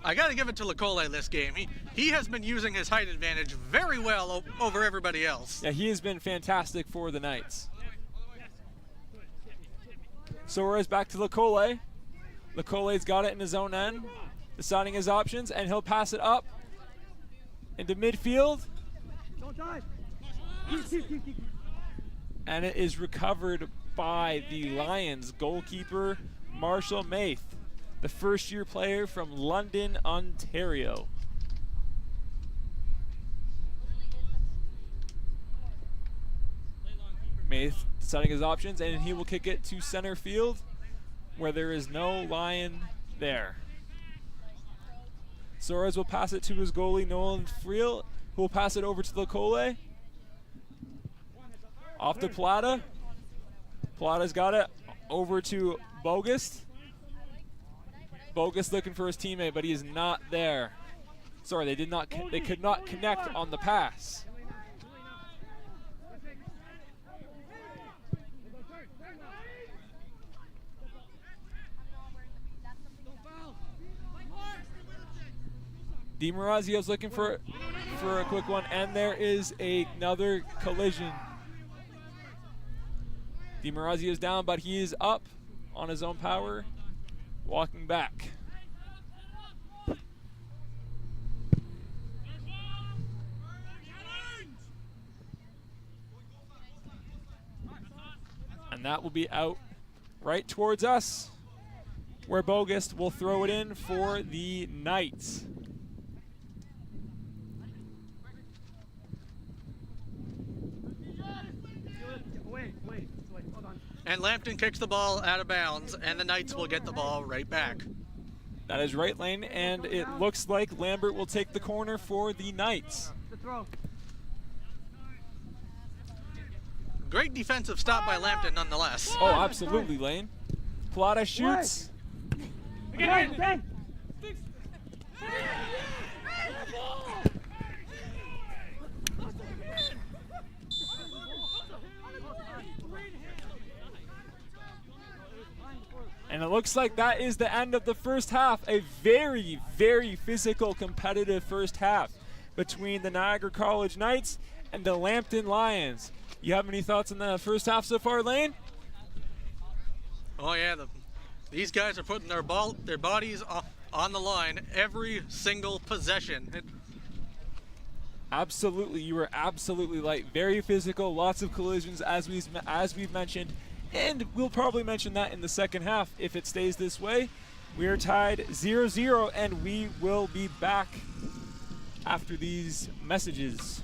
S1: I got to give it to Lecole this game. He has been using his height advantage very well over everybody else.
S2: Yeah, he has been fantastic for the Knights. Soares back to Lecole. Lecole's got it in his own end, deciding his options, and he'll pass it up into midfield.
S4: Don't dive.
S2: And it is recovered by the Lions goalkeeper, Marshall Maith, the first-year player from London, Ontario. Maith deciding his options, and he will kick it to center field, where there is no Lion there. Soares will pass it to his goalie, Nolan Friel, who will pass it over to Lecole. Off to Plata. Plata's got it over to Bogus. Bogus looking for his teammate, but he is not there. Sorry, they could not connect on the pass. DiMarazio's looking for a quick one, and there is another collision. DiMarazio's down, but he is up on his own power, walking back. And that will be out right towards us, where Bogus will throw it in for the Knights.
S4: Wait, hold on.
S1: And Lambton kicks the ball out of bounds, and the Knights will get the ball right back.
S2: That is right, Lane, and it looks like Lambert will take the corner for the Knights.
S4: The throw.
S1: Great defensive stop by Lambton nonetheless.
S2: Oh, absolutely, Lane. Plata shoots.
S4: Again.
S2: And it looks like that is the end of the first half. A very, very physical, competitive first half between the Niagara College Knights and the Lambton Lions. You have any thoughts on the first half so far, Lane?
S1: Oh yeah, these guys are putting their bodies on the line every single possession.
S2: Absolutely, you were absolutely right. Very physical, lots of collisions as we've mentioned, and we'll probably mention that in the second half if it stays this way. We are tied 0-0, and we will be back after these messages.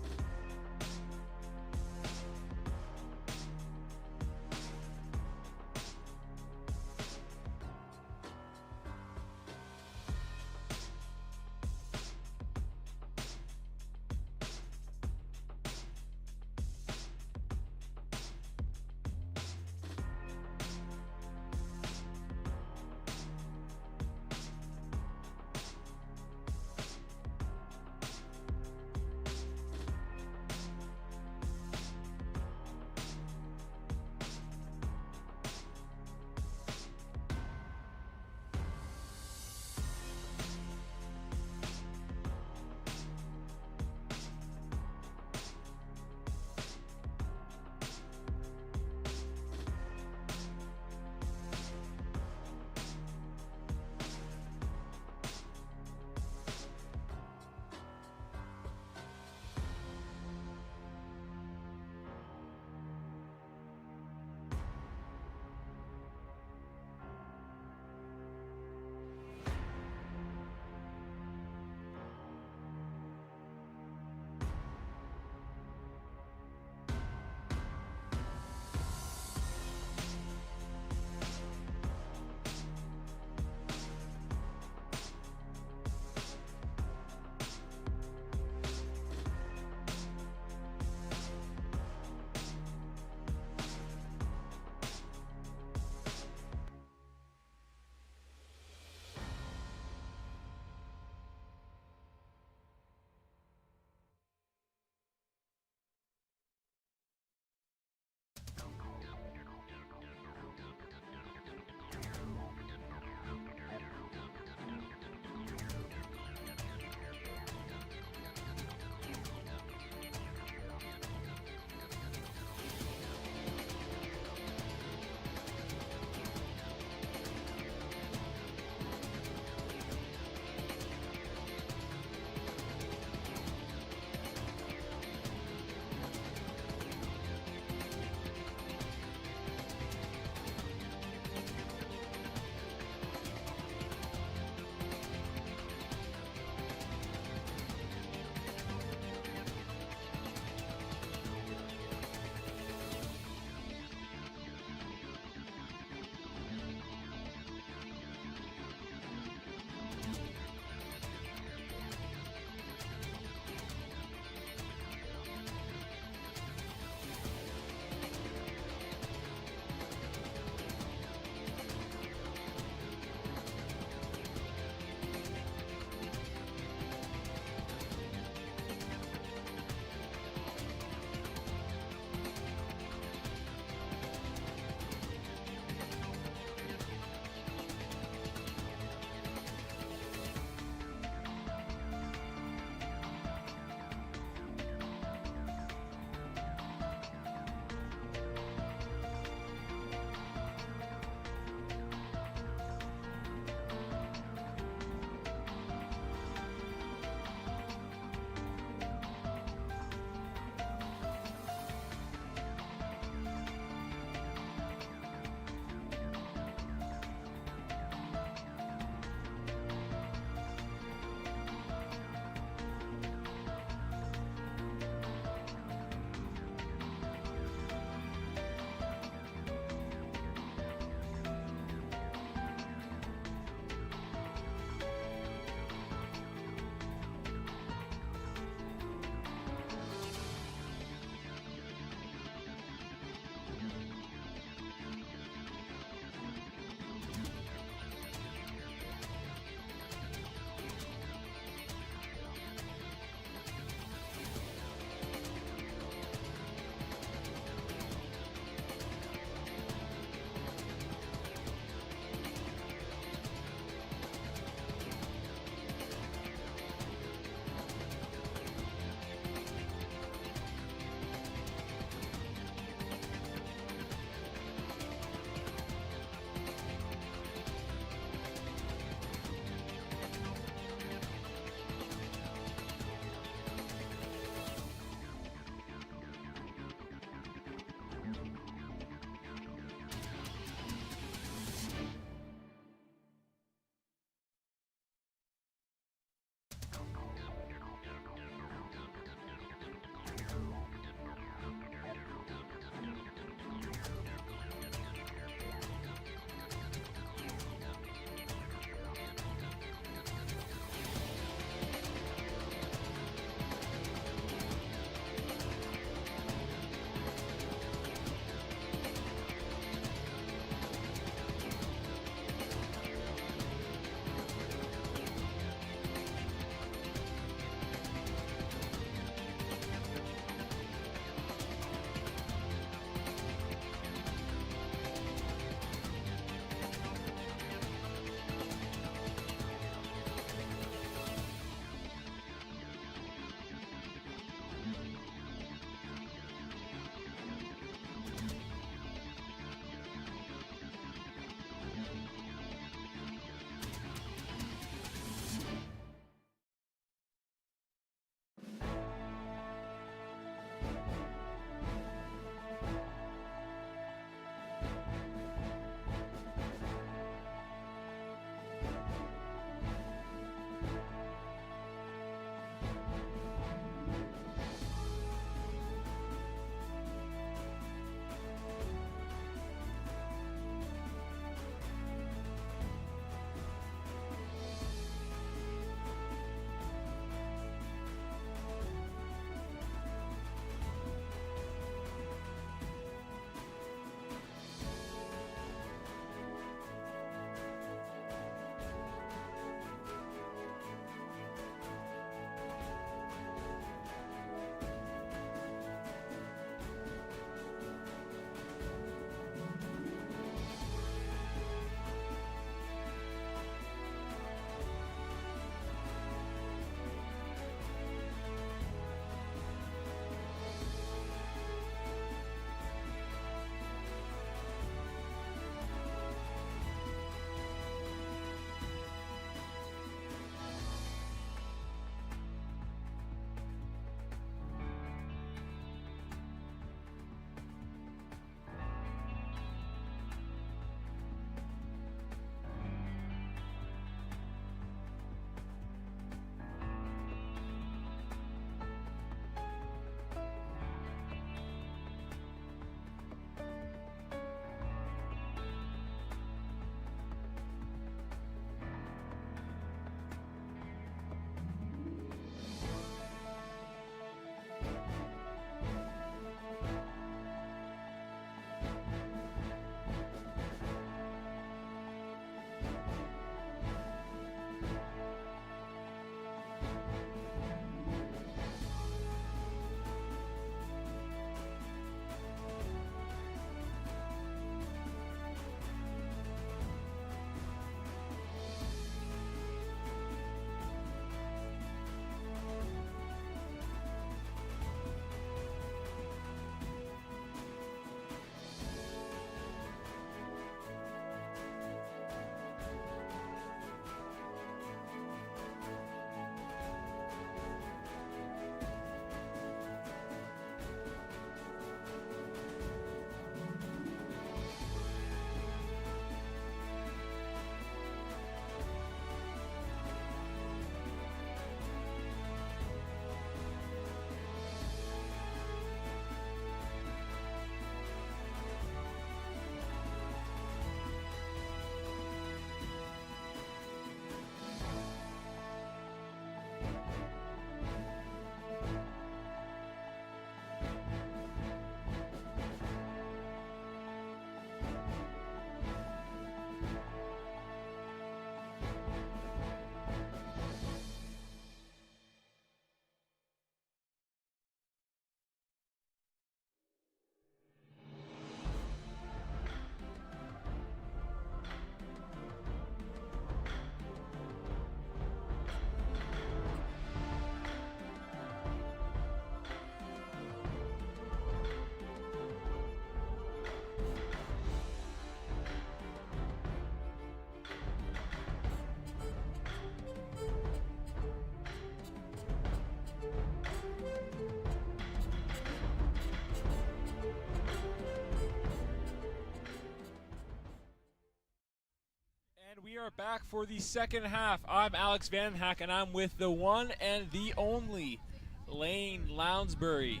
S2: are back for the second half. I'm Alex Van Hack, and I'm with the one and the only Lane Lounsbury.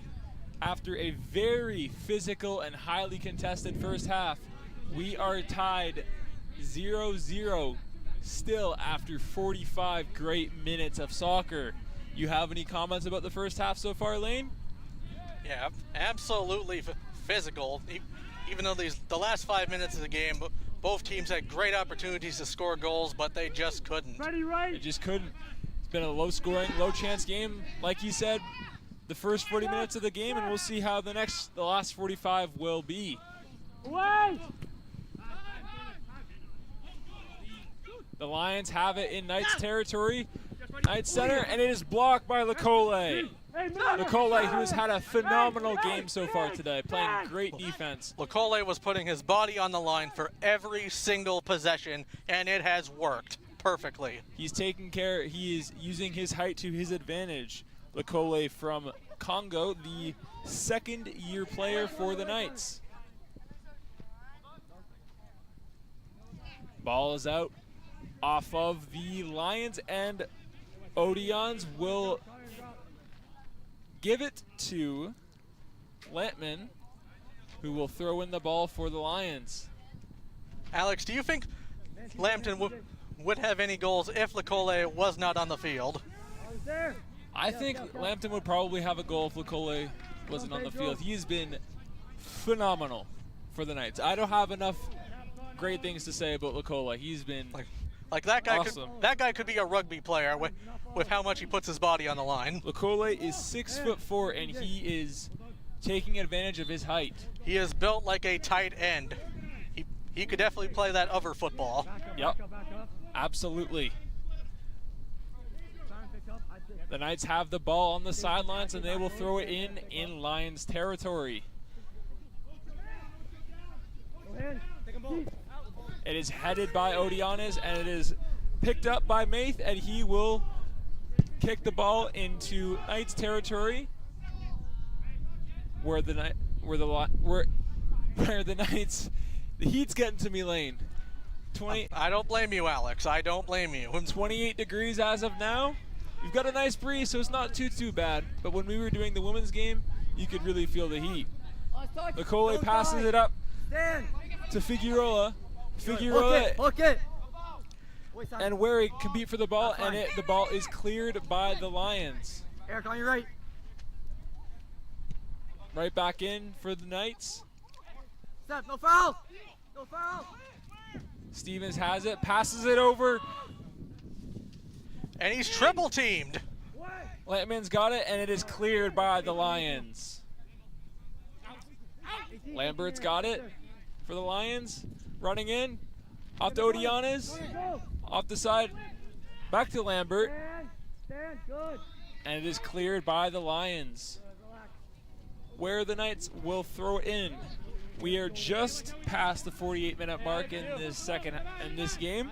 S2: After a very physical and highly contested first half, we are tied 0-0 still after 45 great minutes of soccer. You have any comments about the first half so far, Lane?
S1: Yeah, absolutely physical. Even though the last 5 minutes of the game, both teams had great opportunities to score goals, but they just couldn't.
S4: Ready, right?
S2: They just couldn't. It's been a low-scoring, low-chance game, like you said, the first 40 minutes of the game, and we'll see how the last 45 will be.
S4: Away!
S2: The Lions have it in Knights territory. Knights center, and it is blocked by Lecole. Lecole, who has had a phenomenal game so far today, playing great defense.
S1: Lecole was putting his body on the line for every single possession, and it has worked perfectly.
S2: He's taking care, he is using his height to his advantage. Lecole from Congo, the second-year player for the Knights. Ball is out off of the Lions, and Odeons will give it to Lambton, who will throw in the ball for the Lions.
S1: Alex, do you think Lambton would have any goals if Lecole was not on the field?
S2: I think Lambton would probably have a goal if Lecole wasn't on the field. He has been phenomenal for the Knights. I don't have enough great things to say about Lecole. He's been
S1: like that guy.
S2: Awesome.
S1: That guy could be a rugby player with how much he puts his body on the line.
S2: Lecole is 6'4", and he is taking advantage of his height.
S1: He is built like a tight end. He could definitely play that other football.
S2: Yep, absolutely. The Knights have the ball on the sidelines, and they will throw it in Lions territory. It is headed by Odianes, and it is picked up by Maith, and he will kick the ball into Knights territory, where the Knights, the heat's getting to me, Lane.
S1: I don't blame you, Alex. I don't blame you.
S2: 28 degrees as of now. We've got a nice breeze, so it's not too bad. But when we were doing the women's game, you could really feel the heat. Lecole passes it up to Figueroa. Figueroa,
S3: Hook it.
S2: and where he compete for the ball, and the ball is cleared by the Lions.
S3: Eric, on your right.
S2: Right back in for the Knights.
S3: Steph, no foul. No foul.
S2: Stevens has it, passes it over.
S1: And he's triple teamed.
S2: Lambton's got it, and it is cleared by the Lions. Lambert's got it for the Lions. Running in, off to Odianes, off the side, back to Lambert, and it is cleared by the Lions, where the Knights will throw it in. We are just past the 48-minute mark in this game.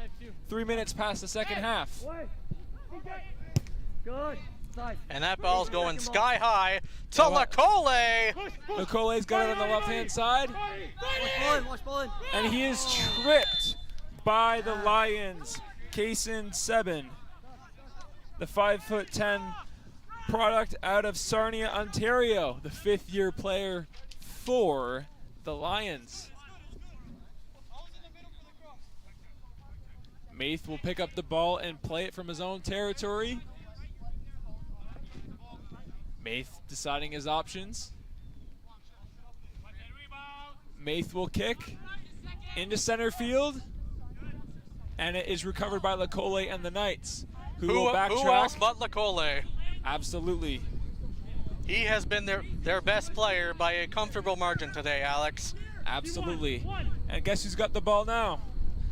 S2: 3 minutes past the second half.
S3: Good.
S1: And that ball's going sky high to Lecole.
S2: Lecole's got it on the left-hand side.
S3: Watch ball in.
S2: And he is tripped by the Lions. Kaysen Sebin, the 5'10" product out of Sarnia, Ontario, the 5th-year player for the Lions. Maith will pick up the ball and play it from his own territory. Maith deciding his options. Maith will kick into center field, and it is recovered by Lecole and the Knights, who will backtrack.
S1: Who else but Lecole?
S2: Absolutely.
S1: He has been their best player by a comfortable margin today, Alex.
S2: Absolutely. And guess who's got the ball now?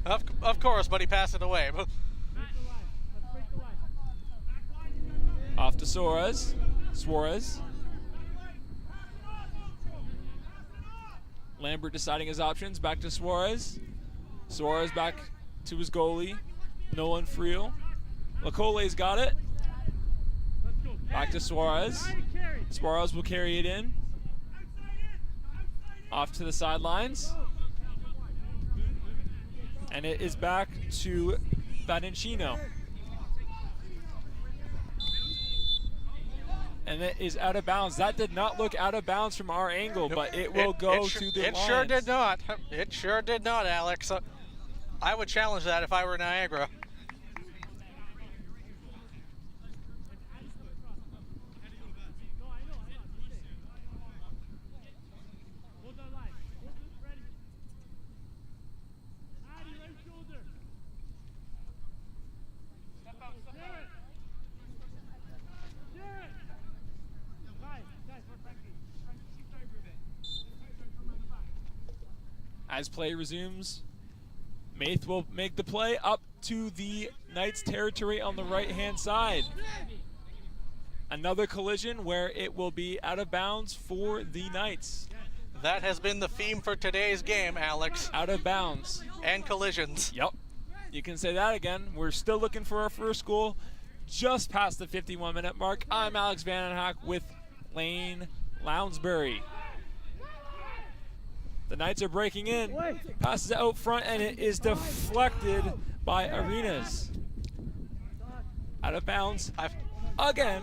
S1: Of course, but he passed it away.
S2: Off to Suarez. Lambert deciding his options. Back to Suarez. Suarez back to his goalie, Nolan Friel. Lecole's got it. Back to Suarez. Suarez will carry it in. Off to the sidelines. And it is back to Vadencino. And it is out of bounds. That did not look out of bounds from our angle, but it will go to the
S1: It
S2: Lions.
S1: sure did not. It sure did not, Alex. I would challenge that if I were Niagara.
S4: Hold that line. Hold it ready. Addy, right shoulder. Step out, step out. Jared! Guys, we're Frankie.
S2: As play resumes, Maith will make the play up to the Knights' territory on the right-hand side. Another collision where it will be out of bounds for the Knights.
S1: That has been the theme for today's game, Alex.
S2: Out of bounds.
S1: And collisions.
S2: Yep. You can say that again. We're still looking for our first goal just past the 51-minute mark. I'm Alex Vandenhoek with Lane Lounsbury. The Knights are breaking in. Passes out front, and it is deflected by Arenas. Out of bounds again.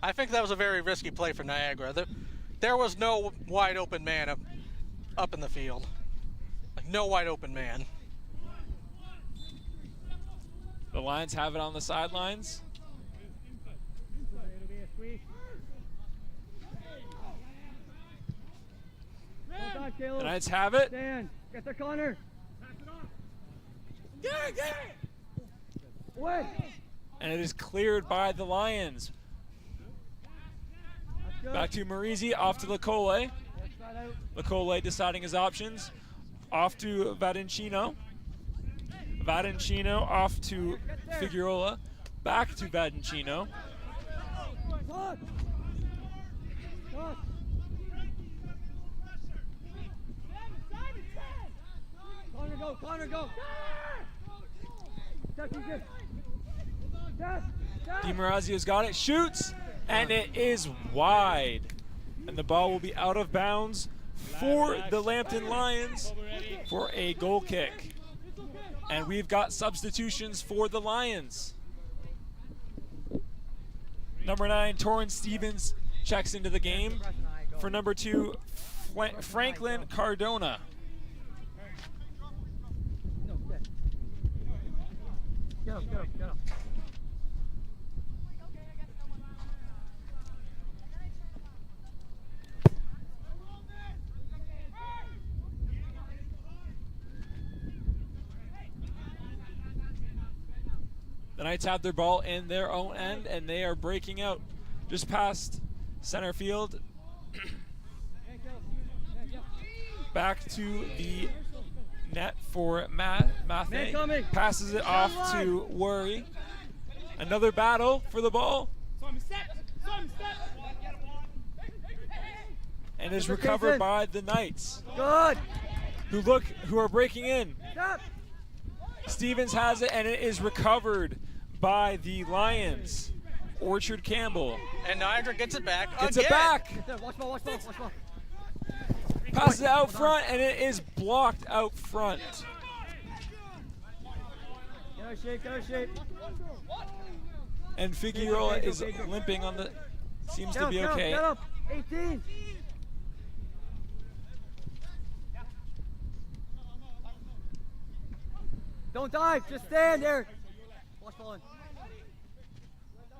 S1: I think that was a very risky play for Niagara. There was no wide open man up in the field. Like, no wide open man.
S2: The Lions have it on the sidelines.
S4: It'll be a squeeze.
S2: The Knights have it.
S3: Dan, get the corner.
S4: Pass it off.
S3: Get it. Away.
S2: And it is cleared by the Lions.
S3: That's good.
S2: Back to Marizzi, off to Lecole.
S3: Left side out.
S2: Lecole deciding his options. Off to Vadencino. Vadencino off to Figueroa. Back to Vadencino.
S3: Touch. Touch. Connor, go.
S2: DiMarazio's got it, shoots, and it is wide. And the ball will be out of bounds for the Lambton Lions for a goal kick. And we've got substitutions for the Lions. Number 9, Torrance Stevens checks into the game. For number 2, Franklin Cardona.
S3: Get up.
S2: The Knights have their ball in their own end, and they are breaking out just past center field. Back to the net for Mathe. Passes it off to Worry. Another battle for the ball. And is recovered by the Knights.
S3: Good.
S2: Who are breaking in.
S3: Stop.
S2: Stevens has it, and it is recovered by the Lions. Orchard Campbell.
S1: And Niagara gets it back
S2: Gets
S1: again.
S2: it back.
S3: Watch ball.
S2: Passes it out front, and it is blocked out front.
S3: Get our shape.
S2: And Figueroa is limping on the. Seems to be okay.
S3: Get up. 18. Don't dive. Just stand there. Watch ball in.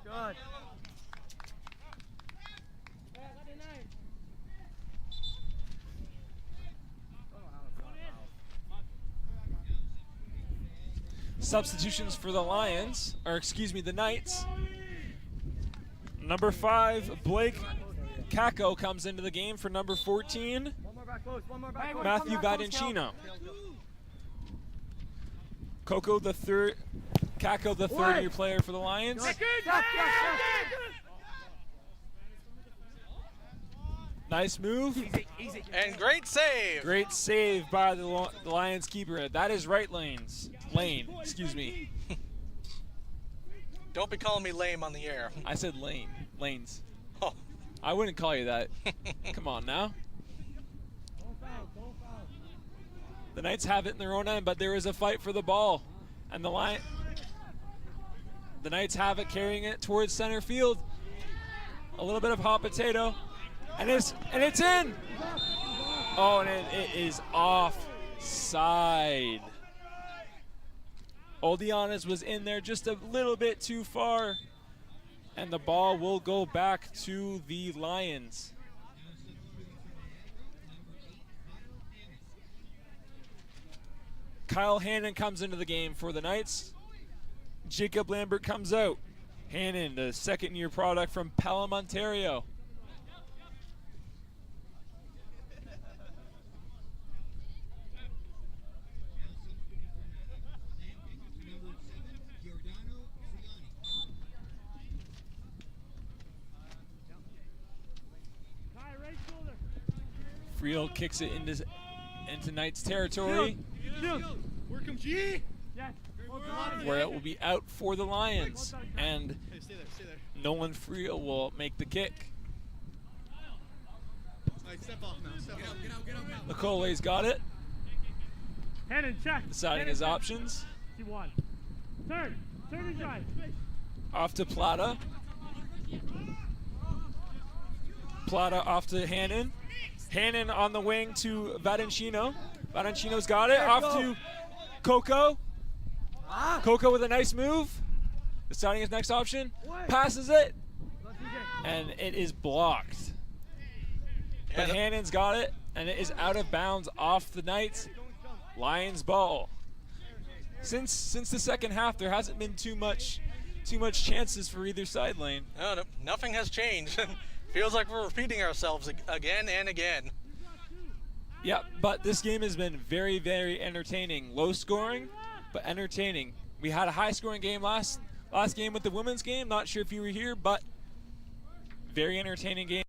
S3: Good.
S2: Substitutions for the Lions, the Knights. Number 5, Blake Kako comes into the game for number 14,
S3: One more back close.
S2: Matthew Vadencino. Kako the third year player for the Lions.
S3: Stop.
S2: Nice move.
S1: And great save.
S2: Great save by the Lions keeper. That is right Lane.
S1: Don't be calling me lame on the air.
S2: I said Lanes.
S1: Oh.
S2: I wouldn't call you that. Come on now. The Knights have it in their own end, but there is a fight for the ball. And the Knights have it, carrying it towards center field. A little bit of hot potato, and it's in. Oh, and it is offside. Oldianas was in there just a little bit too far, and the ball will go back to the Lions. Kyle Hannon comes into the game for the Knights. Jacob Lambert comes out. Hannon, the second-year product from Pelham, Ontario. Friel kicks it into Knights territory,
S4: Work him, G. Yes.
S2: where it will be out for the Lions, and Nolan Friel will make the kick.
S4: Step off now. Step off. Get out now.
S2: Nicole's got it,
S4: Hannon, check.
S2: deciding his options.
S4: T1. Turn and drive.
S2: Off to Plata. Plata off to Hannon. Hannon on the wing to Vadancino. Vadancino's got it. Off to Coco. Coco with a nice move. Deciding his next option. Passes it. And it is blocked. But Hannon's got it, and it is out of bounds off the Knights. Lions ball. Since the second half, there hasn't been too much chances for either side lane.
S1: No, nothing has changed. Feels like we're repeating ourselves again and again.
S2: Yeah, but this game has been very, very entertaining. Low scoring, but entertaining. We had a high scoring game last game with the women's game. Not sure if you were here, but very entertaining game.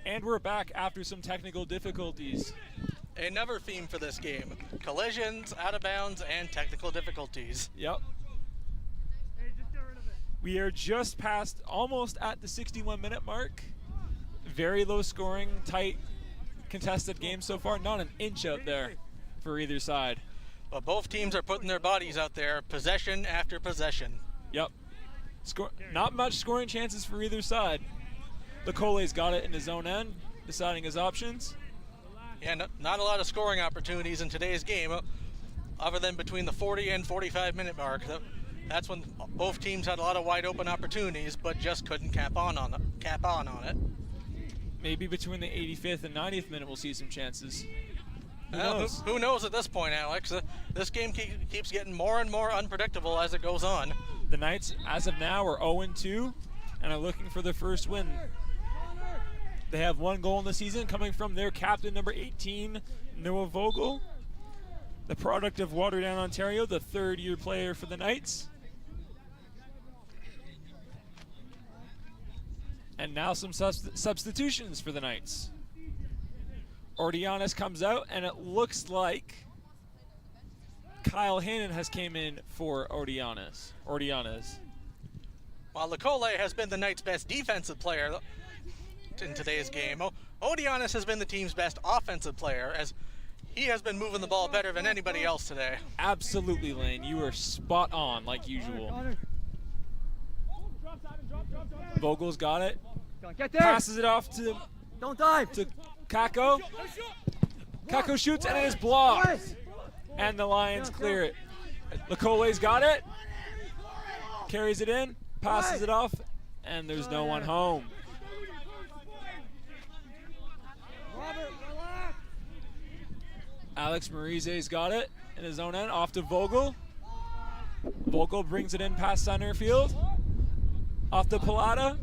S2: And we're back after some technical difficulties.
S1: Another theme for this game: collisions, out of bounds, and technical difficulties.
S2: Yep. We are just past, almost at the 61-minute mark. Very low scoring, tight, contested game so far. Not an inch out there for either side.
S1: But both teams are putting their bodies out there, possession after possession.
S2: Yep. Not much scoring chances for either side. Lecole's got it in his own end, deciding his options.
S1: Yeah, not a lot of scoring opportunities in today's game, other than between the 40 and 45-minute mark. That's when both teams had a lot of wide open opportunities, but just couldn't cap on it.
S2: Maybe between the 85th and 90th minute we'll see some chances. Who knows at this point, Alex? This game keeps getting more and more unpredictable as it goes on. The Knights, as of now, are 0-2 and are looking for their first win. They have one goal in the season coming from their captain, number 18, Noah Vogel, the product of Waterdown, Ontario, the third-year player for the Knights. And now some substitutions for the Knights. Ordianis comes out, and it looks like Kyle Hannon has came in for Ordianis.
S1: While Lecole has been the Knights' best defensive player in today's game, Ordianis has been the team's best offensive player, as he has been moving the ball better than anybody else today.
S2: Absolutely, Lane. You are spot on, like usual. Vogel's got it.
S3: Get there.
S2: Passes it off to
S3: Don't dive.
S2: to Kako. Kako shoots and it is blocked. And the Lions clear it. Lecole's got it. Carries it in. Passes it off. And there's no one home. Alex Marize's got it in his own end. Off to Vogel. Vogel brings it in past center field. Off to Pilata.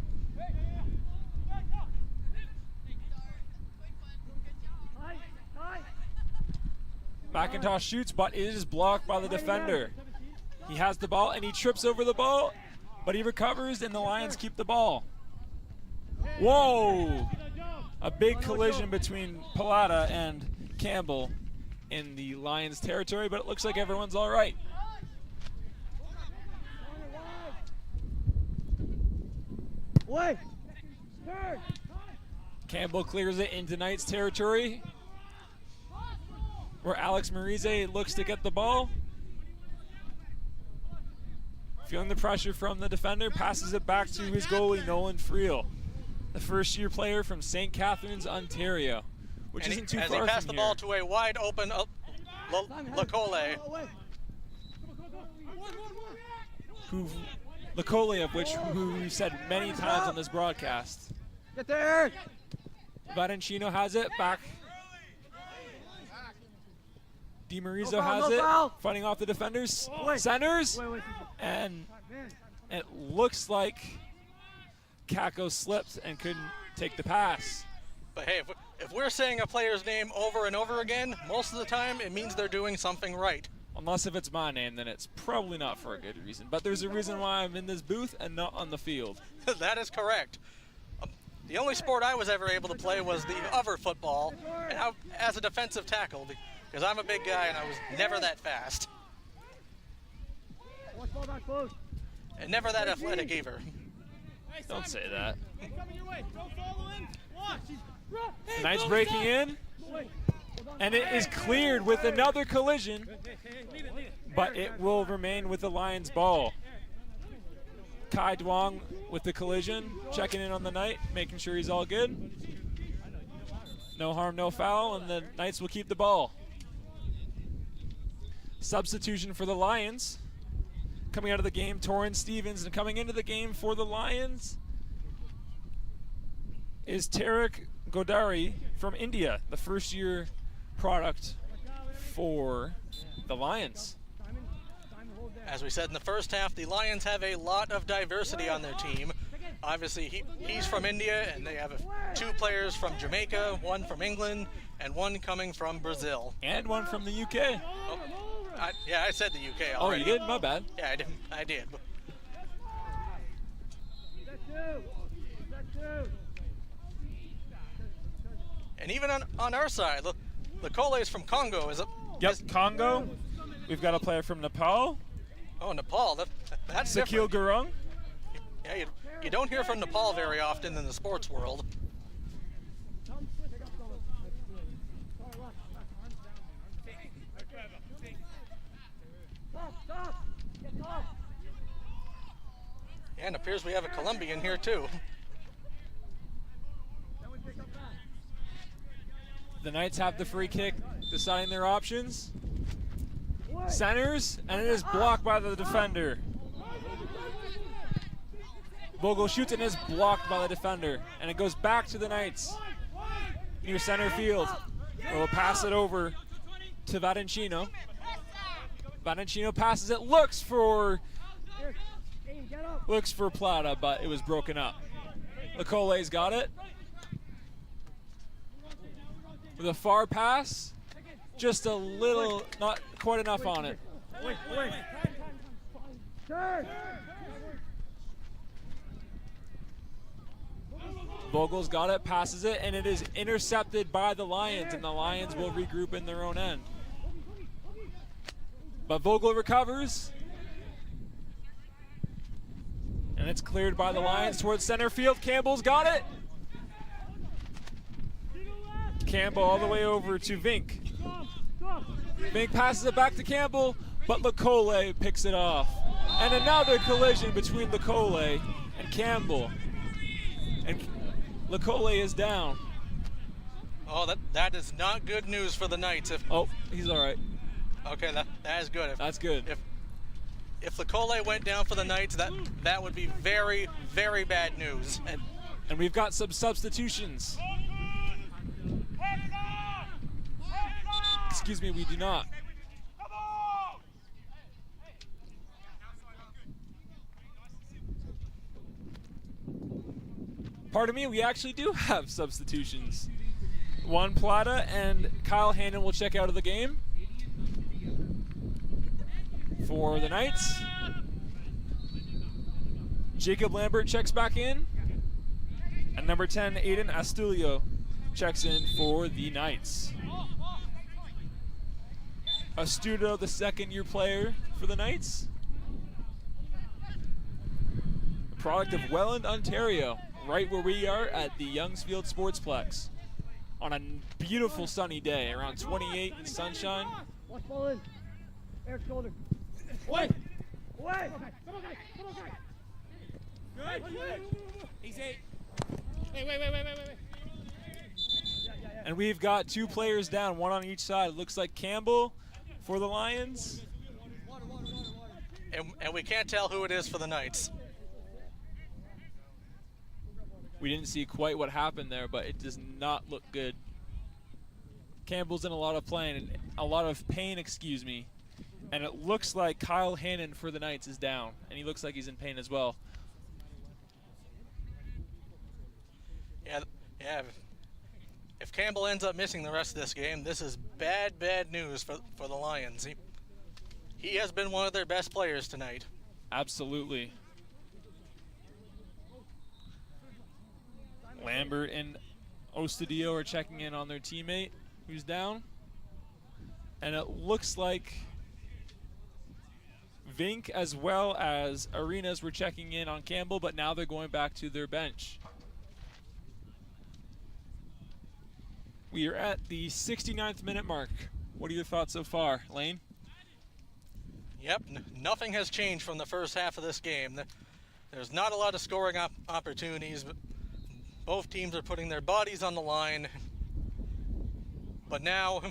S2: McIntosh shoots, but it is blocked by the defender. He has the ball and he trips over the ball, but he recovers and the Lions keep the ball. Whoa! A big collision between Pilata and Campbell in the Lions territory, but it looks like everyone's all right. Campbell clears it into Knights territory, where Alex Marize looks to get the ball. Feeling the pressure from the defender, passes it back to his goalie, Nolan Friel, the first-year player from St. Catharines, Ontario, which isn't too far from here.
S1: As he passed the ball to a wide-open Lecole.
S2: Lecole, of which who we've said many times on this broadcast.
S3: Get there.
S2: Vadencino has it back. DiMarizzo
S3: No foul,
S2: has
S3: no
S2: it,
S3: foul.
S2: fighting off the defenders. Centers, and it looks like Kako slipped and couldn't take the pass.
S1: But hey, if we're saying a player's name over and over again, most of the time it means they're doing something right.
S2: Unless if it's my name, then it's probably not for a good reason. But there's a reason why I'm in this booth and not on the field.
S1: That is correct. The only sport I was ever able to play was the other football, and as a defensive tackle, because I'm a big guy and I was never that fast. And never that athletic either.
S2: Don't say that. Knights breaking in, and it is cleared with another collision, but it will remain with the Lions ball. Kai Duong with the collision, checking in on the Knight, making sure he's all good. No harm, no foul, and the Knights will keep the ball. Substitution for the Lions. Coming out of the game, Torrin Stevens, and coming into the game for the Lions is Tarek Godari from India, the first-year product for the Lions.
S1: As we said in the first half, the Lions have a lot of diversity on their team. Obviously, he's from India, and they have two players from Jamaica, one from England, and one coming from Brazil.
S2: And one from the UK.
S1: Oh, I said the UK
S2: Oh,
S1: already.
S2: you did? My bad.
S1: Yeah, I did. And even on our side, the Coles from Congo is
S2: Yep, Congo. We've got a player from Nepal,
S1: oh, Nepal. That's
S2: Sakil
S1: different.
S2: Gurung.
S1: Yeah, you don't hear from Nepal very often in the sports world. And it appears we have a Colombian here too.
S2: The Knights have the free kick, deciding their options. Centers, and it is blocked by the defender. Vogel shoots and is blocked by the defender, and it goes back to the Knights near center field. We'll pass it over to Vadancino. Vadancino passes it, looks for Plata, but it was broken up. The Coles got it. With a far pass, just a little, not quite enough on it. Vogel's got it, passes it, and it is intercepted by the Lions, and the Lions will regroup in their own end. But Vogel recovers, and it's cleared by the Lions towards center field. Campbell's got it. Campbell all the way over to Vink. Vink passes it back to Campbell, but Lecole picks it off. And another collision between Lecole and Campbell. And Lecole is down.
S1: Oh, that is not good news for the Knights.
S2: Oh, he's all right.
S1: Okay, that is good.
S2: That's good.
S1: If Lecole went down for the Knights, that would be very, very bad news.
S2: And we've got some substitutions. Excuse me, we do not. Pardon me, we actually do have substitutions. Juan Plata and Kyle Hannon will check out of the game for the Knights. Jacob Lambert checks back in. And number 10, Aiden Astulio, checks in for the Knights. Astuto, the second-year player for the Knights. A product of Welland, Ontario, right where we are at the Youngsfield Sportsplex. On a beautiful sunny day, around 28 in sunshine.
S4: Watch ball in. Eric shoulder. Wait! Wait! Come on, guys! Come on, guys! Good! Easy! Wait.
S2: And we've got two players down, one on each side. It looks like Campbell for the Lions.
S1: And we can't tell who it is for the Knights.
S2: We didn't see quite what happened there, but it does not look good. Campbell's in a lot of pain, excuse me. And it looks like Kyle Hannon for the Knights is down, and he looks like he's in pain as well.
S1: Yeah. If Campbell ends up missing the rest of this game, this is bad news for the Lions. He has been one of their best players tonight.
S2: Absolutely. Lambert and Ostadio are checking in on their teammate who's down. And it looks like Vink as well as Arenas were checking in on Campbell, but now they're going back to their bench. We are at the 69th minute mark. What are your thoughts so far, Lane?
S1: Yep, nothing has changed from the first half of this game. There's not a lot of scoring opportunities, but both teams are putting their bodies on the line. But now,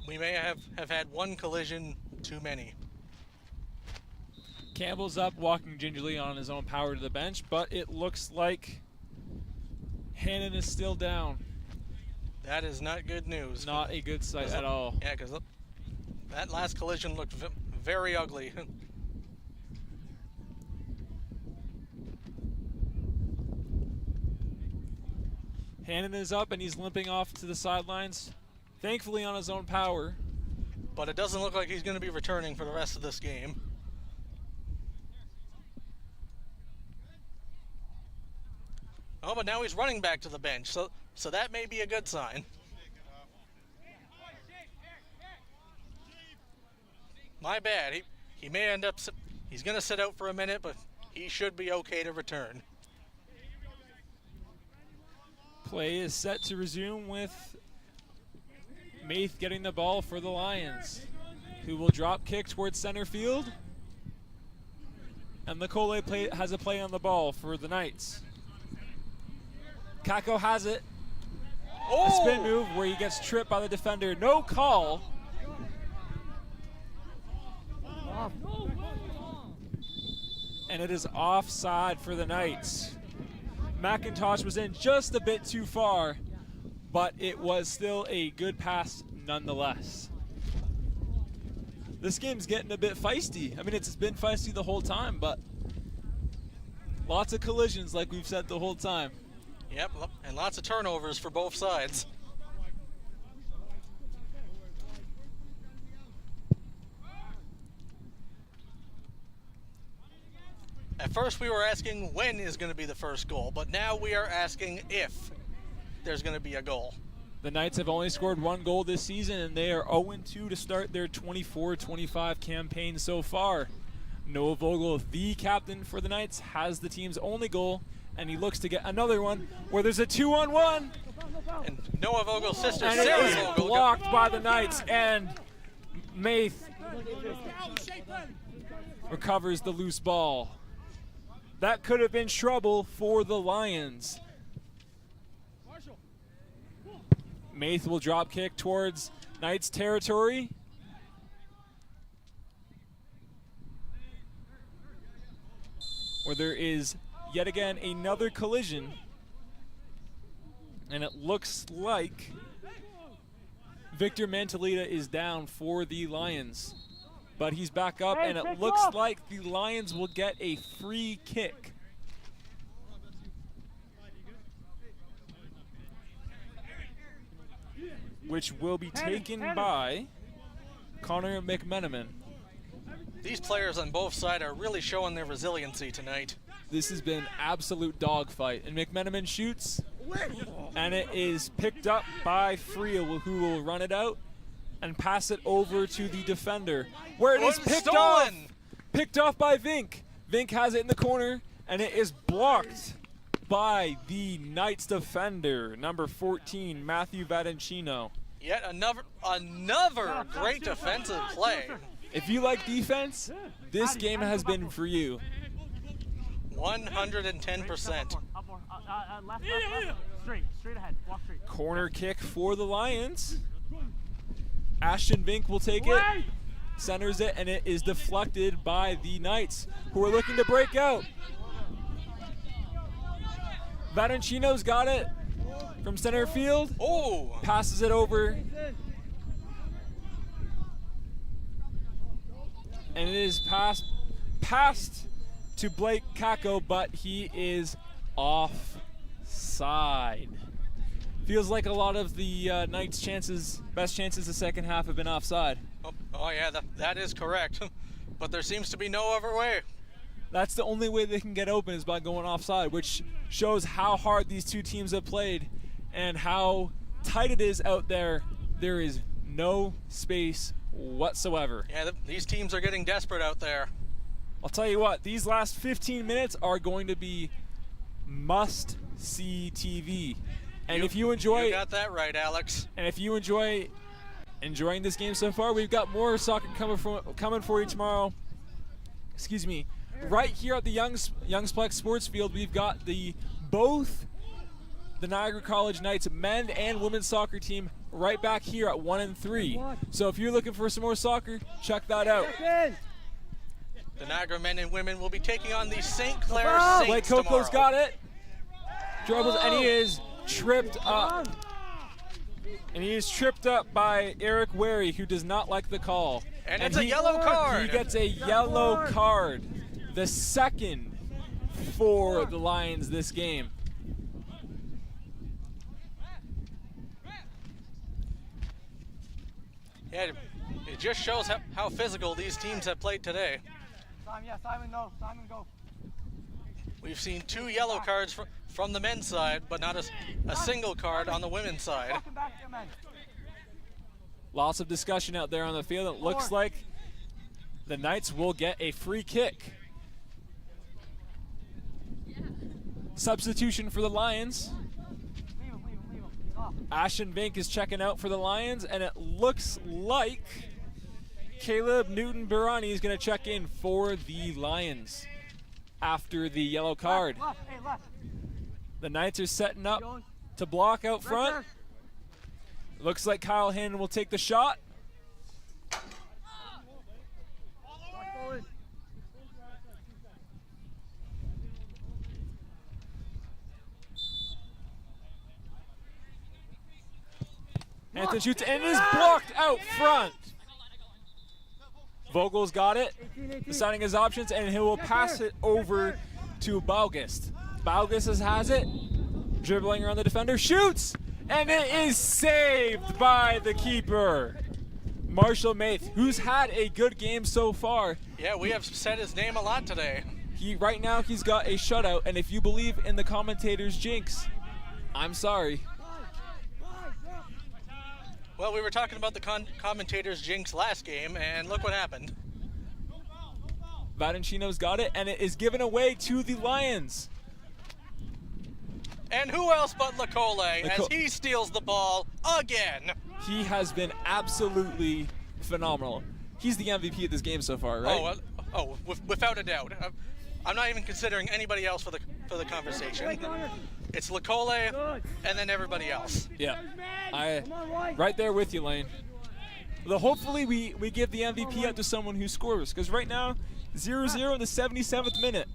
S1: we may have had one collision too many.
S2: Campbell's up, walking gingerly on his own power to the bench, but it looks like Hannon is still down.
S1: That is not good news.
S2: Not a good sight at all.
S1: Yeah, because that last collision looked very ugly.
S2: Hannon is up and he's limping off to the sidelines, thankfully on his own power.
S1: But it doesn't look like he's going to be returning for the rest of this game. Oh, but now he's running back to the bench, so that may be a good sign. My bad. He may end up. He's going to sit out for a minute, but he should be okay to return.
S2: Play is set to resume with Maith getting the ball for the Lions, who will drop kick towards center field. And Nicole has a play on the ball for the Knights. Kako has it.
S1: Oh!
S2: A spin move where he gets tripped by the defender. No call. And it is offside for the Knights. McIntosh was in just a bit too far, but it was still a good pass nonetheless. This game's getting a bit feisty. I mean, it's been feisty the whole time, but lots of collisions like we've said the whole time.
S1: Yep, and lots of turnovers for both sides. At first we were asking when is going to be the first goal, but now we are asking if there's going to be a goal.
S2: The Knights have only scored 1 goal this season, and they are 0-2 to start their 24-25 campaign so far. Noah Vogel, the captain for the Knights, has the team's only goal, and he looks to get another one where there's a 2-on-1.
S1: And Noah Vogel's sister,
S2: And
S1: Sarah
S2: it is
S1: Vogel,
S2: blocked by the Knights, and Maith recovers the loose ball. That could have been trouble for the Lions. Maith will drop kick towards Knights territory. Where there is yet again another collision. And it looks like Victor Mantalita is down for the Lions. But he's back up, and it looks like the Lions will get a free kick. Which will be taken by Connor McMenamin.
S1: These players on both sides are really showing their resiliency tonight.
S2: This has been absolute dogfight, and McMenamin shoots, and it is picked up by Friel, who will run it out and pass it over to the defender, where it is picked off by Vink. Vink has it in the corner, and it is blocked by the Knights defender, number 14, Matthew Vadancino.
S1: Yet another great defensive play.
S2: If you like defense, this game has been for you.
S1: 110%.
S3: Left. Straight ahead. Walk straight.
S2: Corner kick for the Lions. Ashton Vink will take it, centers it, and it is deflected by the Knights, who are looking to break out. Vadancino's got it from center field.
S1: Oh!
S2: Passes it over. And it is passed to Blake Kako, but he is offside. Feels like a lot of the Knights' best chances the second half have been offside.
S1: Oh yeah, that is correct. But there seems to be no other way.
S2: That's the only way they can get open is by going offside, which shows how hard these two teams have played and how tight it is out there. There is no space whatsoever.
S1: Yeah, these teams are getting desperate out there.
S2: I'll tell you what, these last 15 minutes are going to be must-see TV. And if you enjoy,
S1: you got that right, Alex.
S2: And if you enjoying this game so far, we've got more soccer coming for you tomorrow. Excuse me. Right here at the Youngsplex Sports Field, we've got both the Niagara College Knights men and women's soccer team right back here at 1 and 3. So if you're looking for some more soccer, check that out.
S1: The Niagara men and women will be taking on the St. Clair Saints
S2: Blake
S1: tomorrow.
S2: Coco's got it. Dribbles, and he is tripped up. And he is tripped up by Eric Wary, who does not like the call.
S1: And it's a yellow card.
S2: He gets a yellow card. The second for the Lions this game.
S1: Yeah, it just shows how physical these teams have played today.
S3: Simon, Simon, no. Simon, go.
S1: We've seen 2 yellow cards from the men's side, but not a single card on the women's side.
S3: Walking back there, man.
S2: Lots of discussion out there on the field. It looks like the Knights will get a free kick. Substitution for the Lions.
S3: Leave him. He's off.
S2: Ashton Vink is checking out for the Lions, and it looks like Caleb Newton-Barani is going to check in for the Lions after the yellow card.
S3: Left. Hey, left.
S2: The Knights are setting up to block out front.
S3: Right
S2: Looks like Kyle Hannon will take the shot.
S3: there. Watch forward.
S2: Anthony shoots and it is blocked out front. Vogel's got it,
S3: 18.
S2: deciding his options, and he will pass it over to Baugust. Baugust has it, dribbling around the defender, shoots, and it is saved by the keeper. Marshall Maith, who's had a good game so far.
S1: Yeah, we have said his name a lot today.
S2: Right now he's got a shutout, and if you believe in the commentator's jinx, I'm sorry.
S1: Well, we were talking about the commentator's jinx last game, and look what happened.
S2: Vadancino's got it, and it is given away to the Lions.
S1: And who else but Lecole as he steals the ball again.
S2: He has been absolutely phenomenal. He's the MVP of this game so far, right?
S1: Without a doubt. I'm not even considering anybody else for the conversation. It's Lecole and then everybody else.
S2: Yeah, right there with you, Lane. Hopefully we give the MVP up to someone who scores, because right now 0-0 in the 77th minute.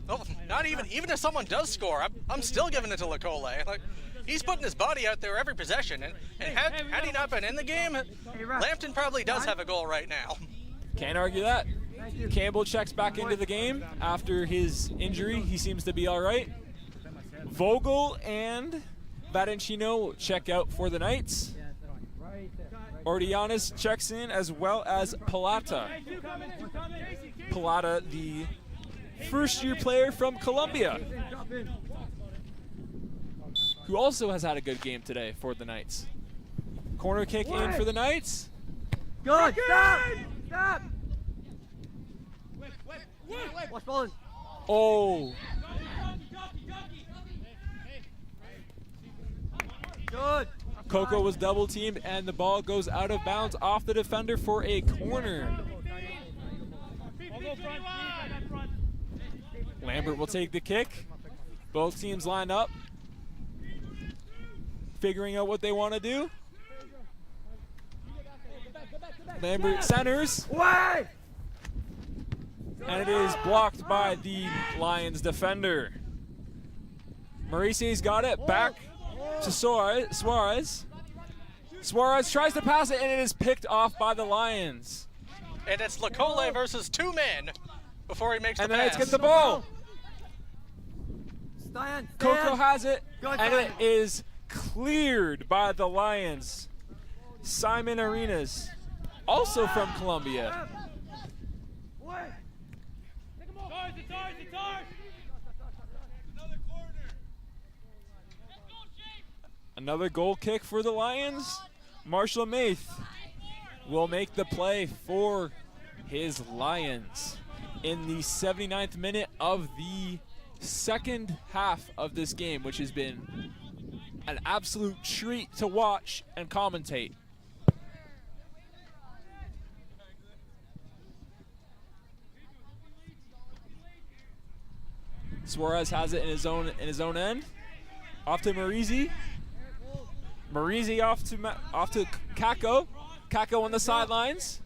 S1: Oh, not even if someone does score, I'm still giving it to Lecole. Like, he's putting his body out there every possession, and had he not been in the game, Lambton probably does have a goal right now.
S2: Can't argue that. Campbell checks back into the game after his injury. He seems to be all right. Vogel and Vadancino will check out for the Knights. Ordianis checks in, as well as Pilata. Pilata, the first-year player from Columbia, who also has had a good game today for the Knights. Corner kick in for the Knights.
S3: Good. Stop. Watch ball.
S2: Oh,
S3: Good.
S2: Coco was double teamed, and the ball goes out of bounds off the defender for a corner. Lambert will take the kick. Both teams line up, figuring out what they want to do. Lambert centers,
S3: Away.
S2: and it is blocked by the Lions defender. Maurice's got it, back to Suarez. Suarez tries to pass it, and it is picked off by the Lions.
S1: And it's Lecole versus 2 men before he makes the
S2: And the
S1: pass.
S2: Knights get the ball.
S3: Stand.
S2: Coco has it,
S3: Good
S2: and it
S3: time.
S2: is cleared by the Lions. Simon Arenas, also from Columbia.
S3: Away.
S4: It's ours.
S2: Another goal kick for the Lions. Marshall Maith will make the play for his Lions in the 79th minute of the second half of this game, which has been an absolute treat to watch and commentate. Suarez has it in his own end. Off to Maurizi. Maurizi off to Kako. Kako on the sidelines.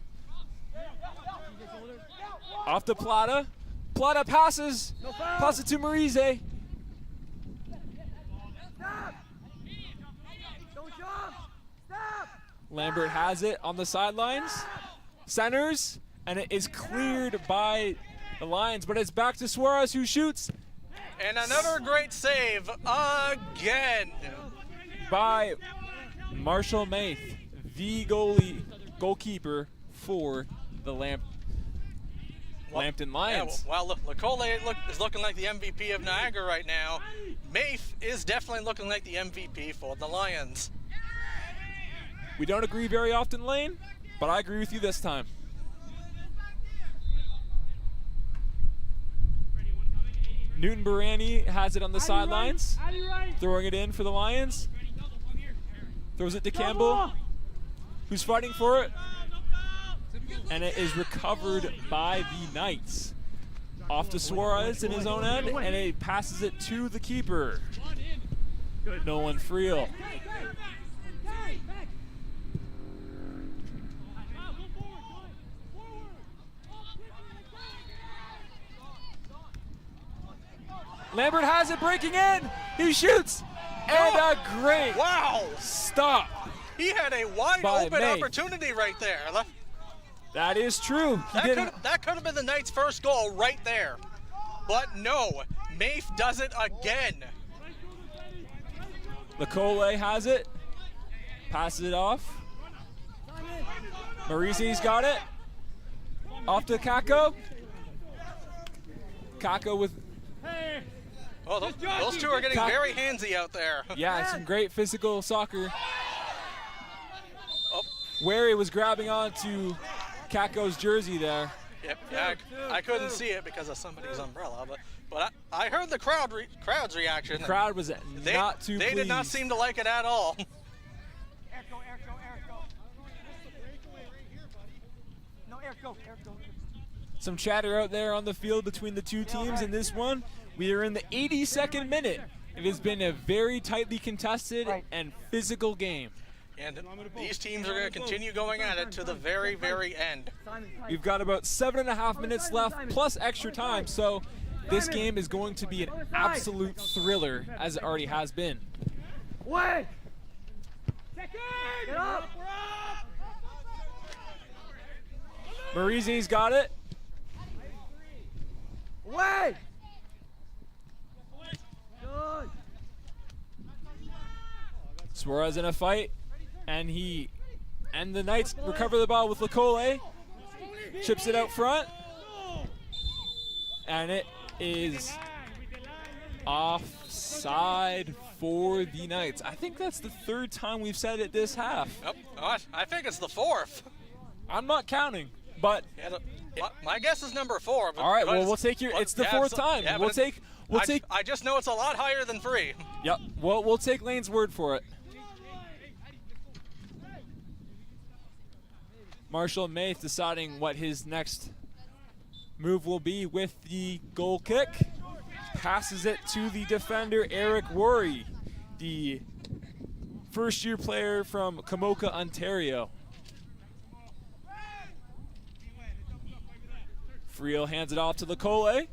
S2: Off to Plata. Plata passes. Passes to Maurizi.
S3: Stop. Don't jump. Stop.
S2: Lambert has it on the sidelines. Centers, and it is cleared by the Lions, but it's back to Suarez, who shoots.
S1: And another great save again.
S2: By Marshall Maith, the goalkeeper for the Lambton Lions.
S1: Yeah, well, Lecole is looking like the MVP of Niagara right now. Mafe is definitely looking like the MVP for the Lions.
S2: We don't agree very often, Lane, but I agree with you this time. Newton Barani has it on the sidelines, throwing it in for the Lions. Throws it to Campbell, who's fighting for it. And it is recovered by the Knights. Off to Suarez in his own end, and it passes it to the keeper, Nolan Friel. Lambert has it, breaking in. He shoots, and a great stop.
S1: He had a wide open opportunity right there.
S2: That is true.
S1: That could have been the Knights' first goal right there. But no, Mafe does it again.
S2: Lecole has it, passes it off. Marizi's got it. Off to Kako. Kako with...
S1: Oh, those two are getting very handsy out there.
S2: Yeah, some great physical soccer.
S1: Oh.
S2: Wary was grabbing onto Kako's jersey there.
S1: Yep, yeah, I couldn't see it because of somebody's umbrella, but I heard the crowd's reaction.
S2: The crowd was not too pleased.
S1: They did not seem to like it at all.
S3: Eric, go. No, Eric, go.
S2: Some chatter out there on the field between the two teams in this one. We are in the 82nd minute. It has been a very tightly contested and physical game.
S1: And these teams are going to continue going at it to the very, very end.
S2: We've got about 7.5 minutes left plus extra time, so this game is going to be an absolute thriller, as it already has been.
S3: Get up!
S2: Marizi's got it.
S3: Away! Good.
S2: Suarez in a fight, and the Knights recover the ball with Lecole. Chips it out front, and it is offside for the Knights. I think that's the third time we've said it this half.
S1: Yep. I think it's the fourth.
S2: I'm not counting, but
S1: my guess is number 4. But
S2: all right, well, we'll take your. It's the fourth time.
S1: Yeah,
S2: we'll take.
S1: I just know it's a lot higher than 3.
S2: Yep. Well, we'll take Lane's word for it. Marshall Maith deciding what his next move will be with the goal kick. Passes it to the defender, Eric Rory, the first-year player from Kamoka, Ontario. Friel hands it off to Lecole.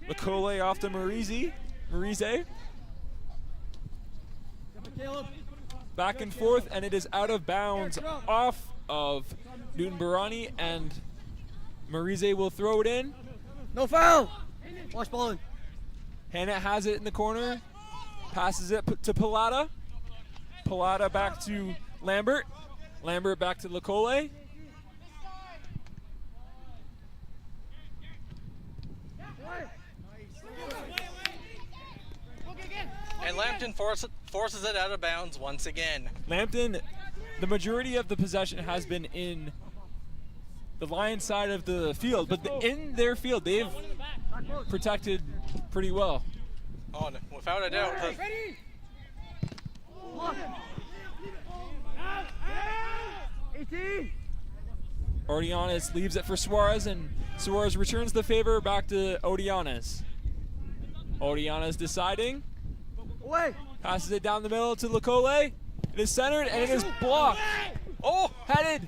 S2: Lecole off to Marize. Back and forth, and it is out of bounds off of Newton Barani, and Marize will throw it in.
S3: No foul! Watch balling.
S2: Hannah has it in the corner, passes it to Pilata. Pilata back to Lambert. Lambert back to Lecole.
S1: And Lambton forces it out of bounds once again.
S2: Lambton, the majority of the possession has been in the Lions side of the field, but in their field, they've protected pretty well.
S1: Oh, no, without a doubt.
S2: Odianes leaves it for Suarez, and Suarez returns the favor back to Odianes. Odianes deciding.
S3: Away.
S2: Passes it down the middle to Lecole. It is centered, and it is blocked.
S1: Oh!
S2: Headed.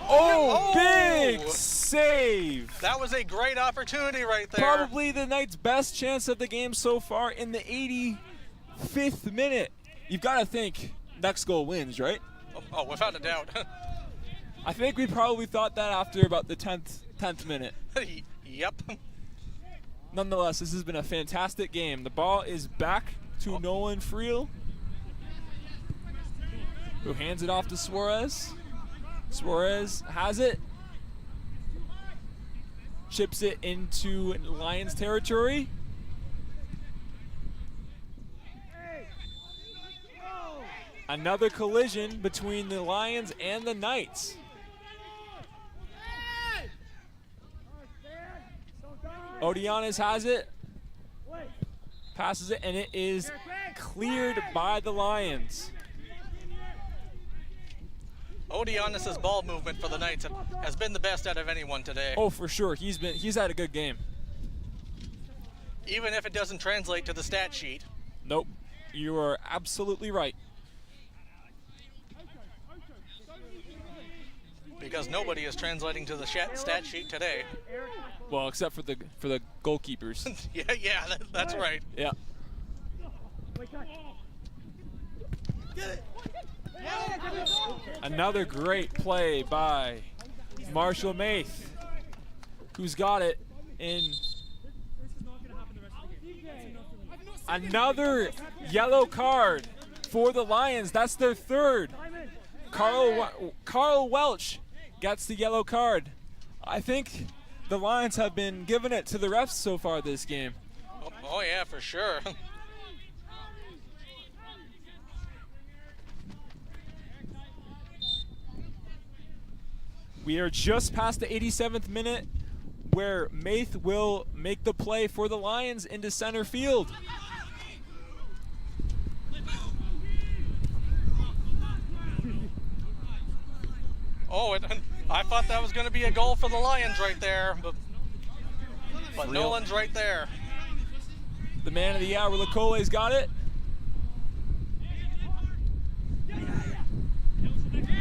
S2: Oh, big save.
S1: That was a great opportunity right there.
S2: Probably the Knights' best chance of the game so far in the 85th minute. You've got to think next goal wins, right?
S1: Oh, without a doubt.
S2: I think we probably thought that after about the 10th minute.
S1: Yep.
S2: Nonetheless, this has been a fantastic game. The ball is back to Nolan Friel, who hands it off to Suarez. Suarez has it. chips it into Lions territory. Another collision between the Lions and the Knights. Odianis has it, passes it, and it is cleared by the Lions.
S1: Odianis' ball movement for the Knights has been the best out of anyone today.
S2: Oh, for sure. He's had a good game.
S1: Even if it doesn't translate to the stat sheet.
S2: Nope. You are absolutely right.
S1: Because nobody is translating to the stat sheet today.
S2: Well, except for the goalkeepers.
S1: yeah, that's right.
S2: Yeah. Another great play by Marshall Maith, who's got it in. Another yellow card for the Lions. That's their third. Carl Welch gets the yellow card. I think the Lions have been giving it to the refs so far this game.
S1: Oh yeah, for sure.
S2: We are just past the 87th minute, where Maith will make the play for the Lions into center field.
S1: Oh, I thought that was going to be a goal for the Lions right there, but Nolan's right there.
S2: The man of the hour, Lacole's got it.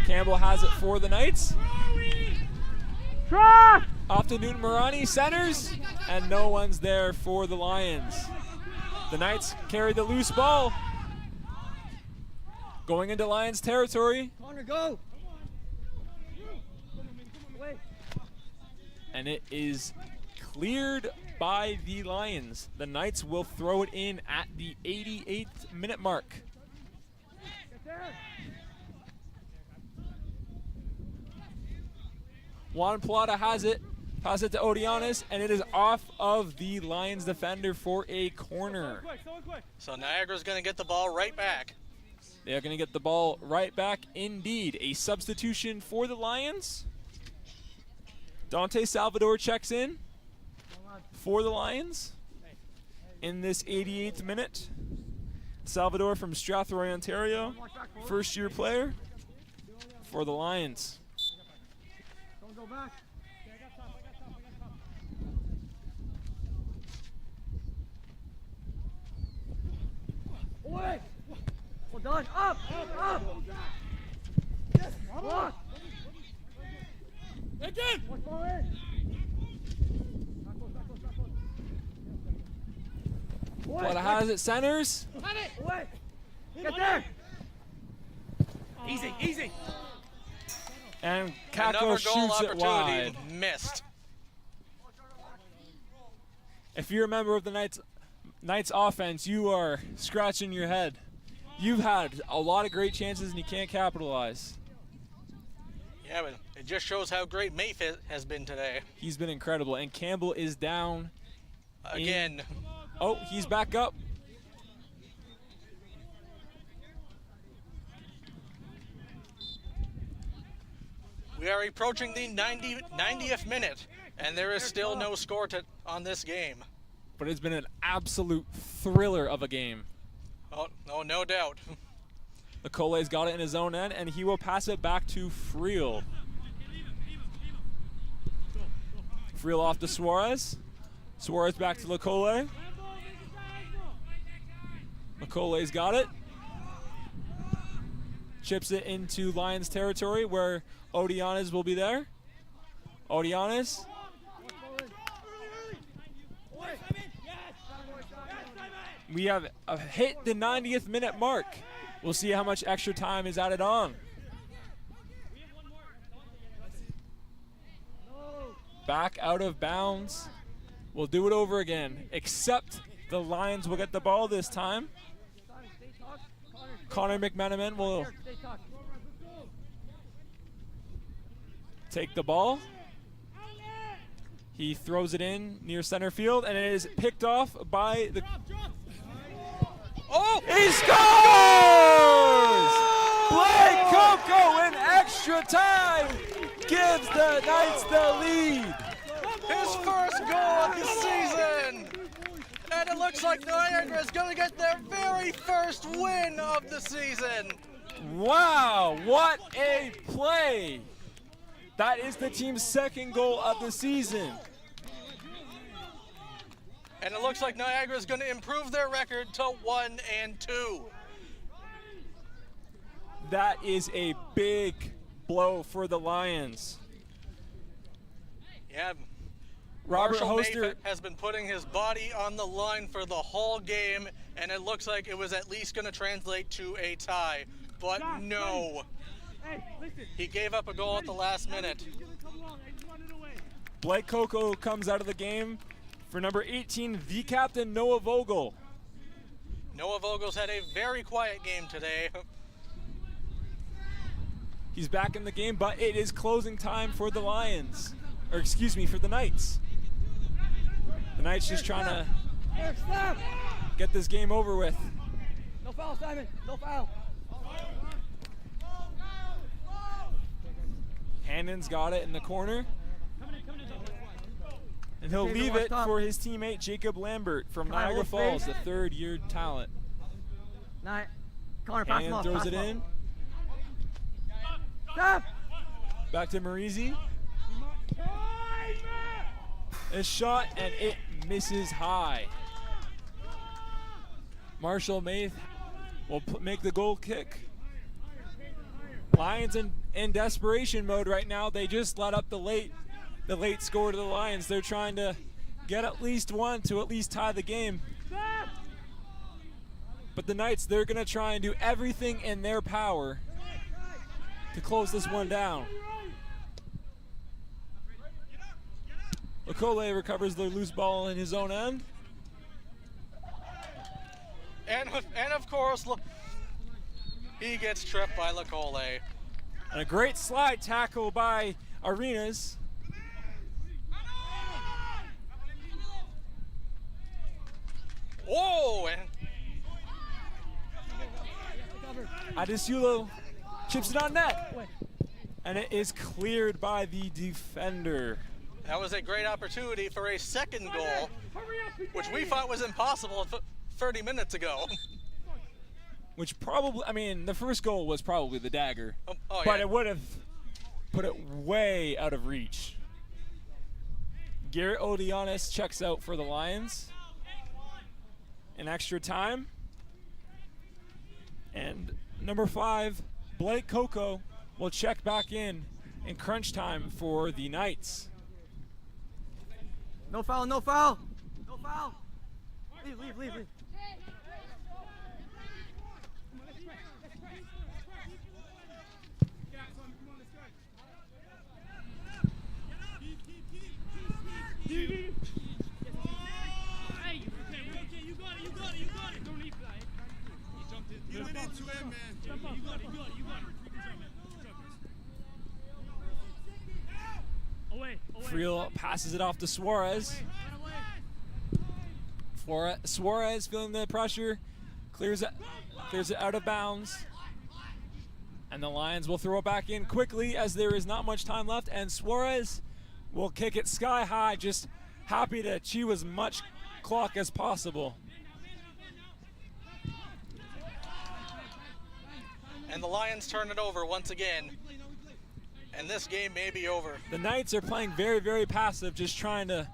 S2: Campbell has it for the Knights. Off to Newton Marani, centers, and no one's there for the Lions. The Knights carry the loose ball. Going into Lions territory.
S3: Connor, go!
S2: And it is cleared by the Lions. The Knights will throw it in at the 88th minute mark. Juan Plata has it, pass it to Odianis, and it is off of the Lions defender for a corner.
S1: So Niagara's going to get the ball right back.
S2: They are going to get the ball right back indeed. A substitution for the Lions. Dante Salvador checks in for the Lions in this 88th minute. Salvador from Strathroy, Ontario, first-year player for the Lions.
S3: Don't go back. Away! Well done. Up! Up! Yes! Block!
S4: Again!
S3: Watch ball in!
S2: Plata has it, centers,
S3: Away! Get there!
S4: Easy, easy.
S2: and
S1: Another
S2: Kako
S1: goal
S2: shoots it wide.
S1: opportunity missed.
S2: If you're a member of the Knights offense, you are scratching your head. You've had a lot of great chances and you can't capitalize.
S1: Yeah, but it just shows how great Maith has been today.
S2: He's been incredible, and Campbell is down.
S1: Again.
S2: Oh, he's back up.
S1: We are approaching the 90th minute, and there is still no score on this game.
S2: But it's been an absolute thriller of a game.
S1: Oh, no doubt.
S2: Lacole's got it in his own end, and he will pass it back to Friel. Friel off to Suarez. Suarez back to Lacole. Lacole's got it. Chips it into Lions territory where Odianis will be there. Odianis. We have hit the 90th minute mark. We'll see how much extra time is added on. Back out of bounds. We'll do it over again, except the Lions will get the ball this time. Connor McMenamin will take the ball. He throws it in near center field, and it is picked off by the.
S1: Oh!
S2: He scores! Blake Coco in extra time gives the Knights the lead.
S1: His first goal of the season! And it looks like Niagara is going to get their very first win of the season.
S2: Wow, what a play! That is the team's second goal of the season.
S1: And it looks like Niagara is going to improve their record to 1-2.
S2: That is a big blow for the Lions.
S1: Yeah,
S2: Robert
S1: Marshall
S2: Hoster
S1: Mayfield has been putting his body on the line for the whole game, and it looks like it was at least going to translate to a tie. But no, he gave up a goal at the last minute.
S2: Blake Coco comes out of the game for number 18, the captain, Noah Vogel.
S1: Noah Vogel's had a very quiet game today.
S2: He's back in the game, but it is closing time for the Lions. Or excuse me, for the Knights. The Knights just trying to get this game over with.
S3: No foul, Simon. No foul.
S2: Hannon's got it in the corner. And he'll leave it for his teammate Jacob Lambert from Niagara Falls, the third-year talent.
S3: Connor, pass him
S2: And
S3: off.
S2: throws it in.
S3: Stop!
S2: Back to Marizzi. A shot, and it misses high. Marshall Maith will make the goal kick. Lions in desperation mode right now. They just let up the late score to the Lions. They're trying to get at least one to at least tie the game. But the Knights, they're going to try and do everything in their power to close this one down. Lacole recovers the loose ball in his own end.
S1: And of course, he gets tripped by Lacole.
S2: And a great slide tackle by Arenas.
S1: Whoa! And
S2: Adisulo chips it on net. And it is cleared by the defender.
S1: that was a great opportunity for a second goal, which we thought was impossible 30 minutes ago.
S2: Which probably, I mean, the first goal was probably the dagger.
S1: Oh,
S2: But
S1: yeah.
S2: it would have put it way out of reach. Garrett Odianis checks out for the Lions in extra time. And number 5, Blake Coco, will check back in crunch time for the Knights.
S3: No foul, no foul. No foul. Leave.
S2: Friel passes it off to Suarez. Suarez feeling the pressure, clears it out of bounds. And the Lions will throw it back in quickly as there is not much time left, and Suarez will kick it sky high, just happy to chew as much clock as possible.
S1: And the Lions turn it over once again. And this game may be over.
S2: The Knights are playing very, very passive, just trying to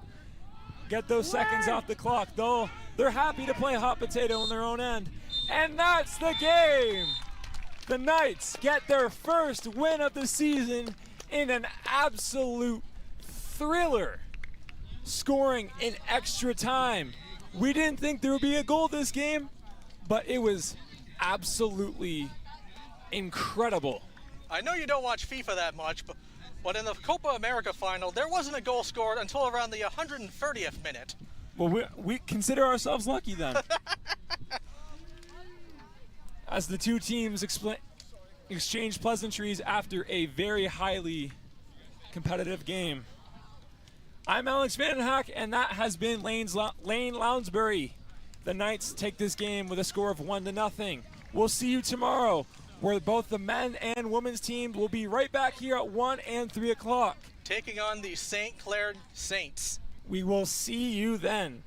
S2: get those seconds off the clock. Though they're happy to play hot potato on their own end. And that's the game. The Knights get their first win of the season in an absolute thriller, scoring in extra time. We didn't think there would be a goal this game, but it was absolutely incredible.
S1: I know you don't watch FIFA that much, but in the Copa America final, there wasn't a goal scored until around the 130th minute.
S2: Well, we consider ourselves lucky then. As the two teams exchange pleasantries after a very highly competitive game.
S6: I'm Alex Vandenhoek, and that has been Lane Lounsbury. The Knights take this game with a score of 1-0. We'll see you tomorrow, where both the men and women's teams will be right back here at 1 and 3 o'clock.
S1: Taking on the St. Clair Saints.
S6: We will see you then.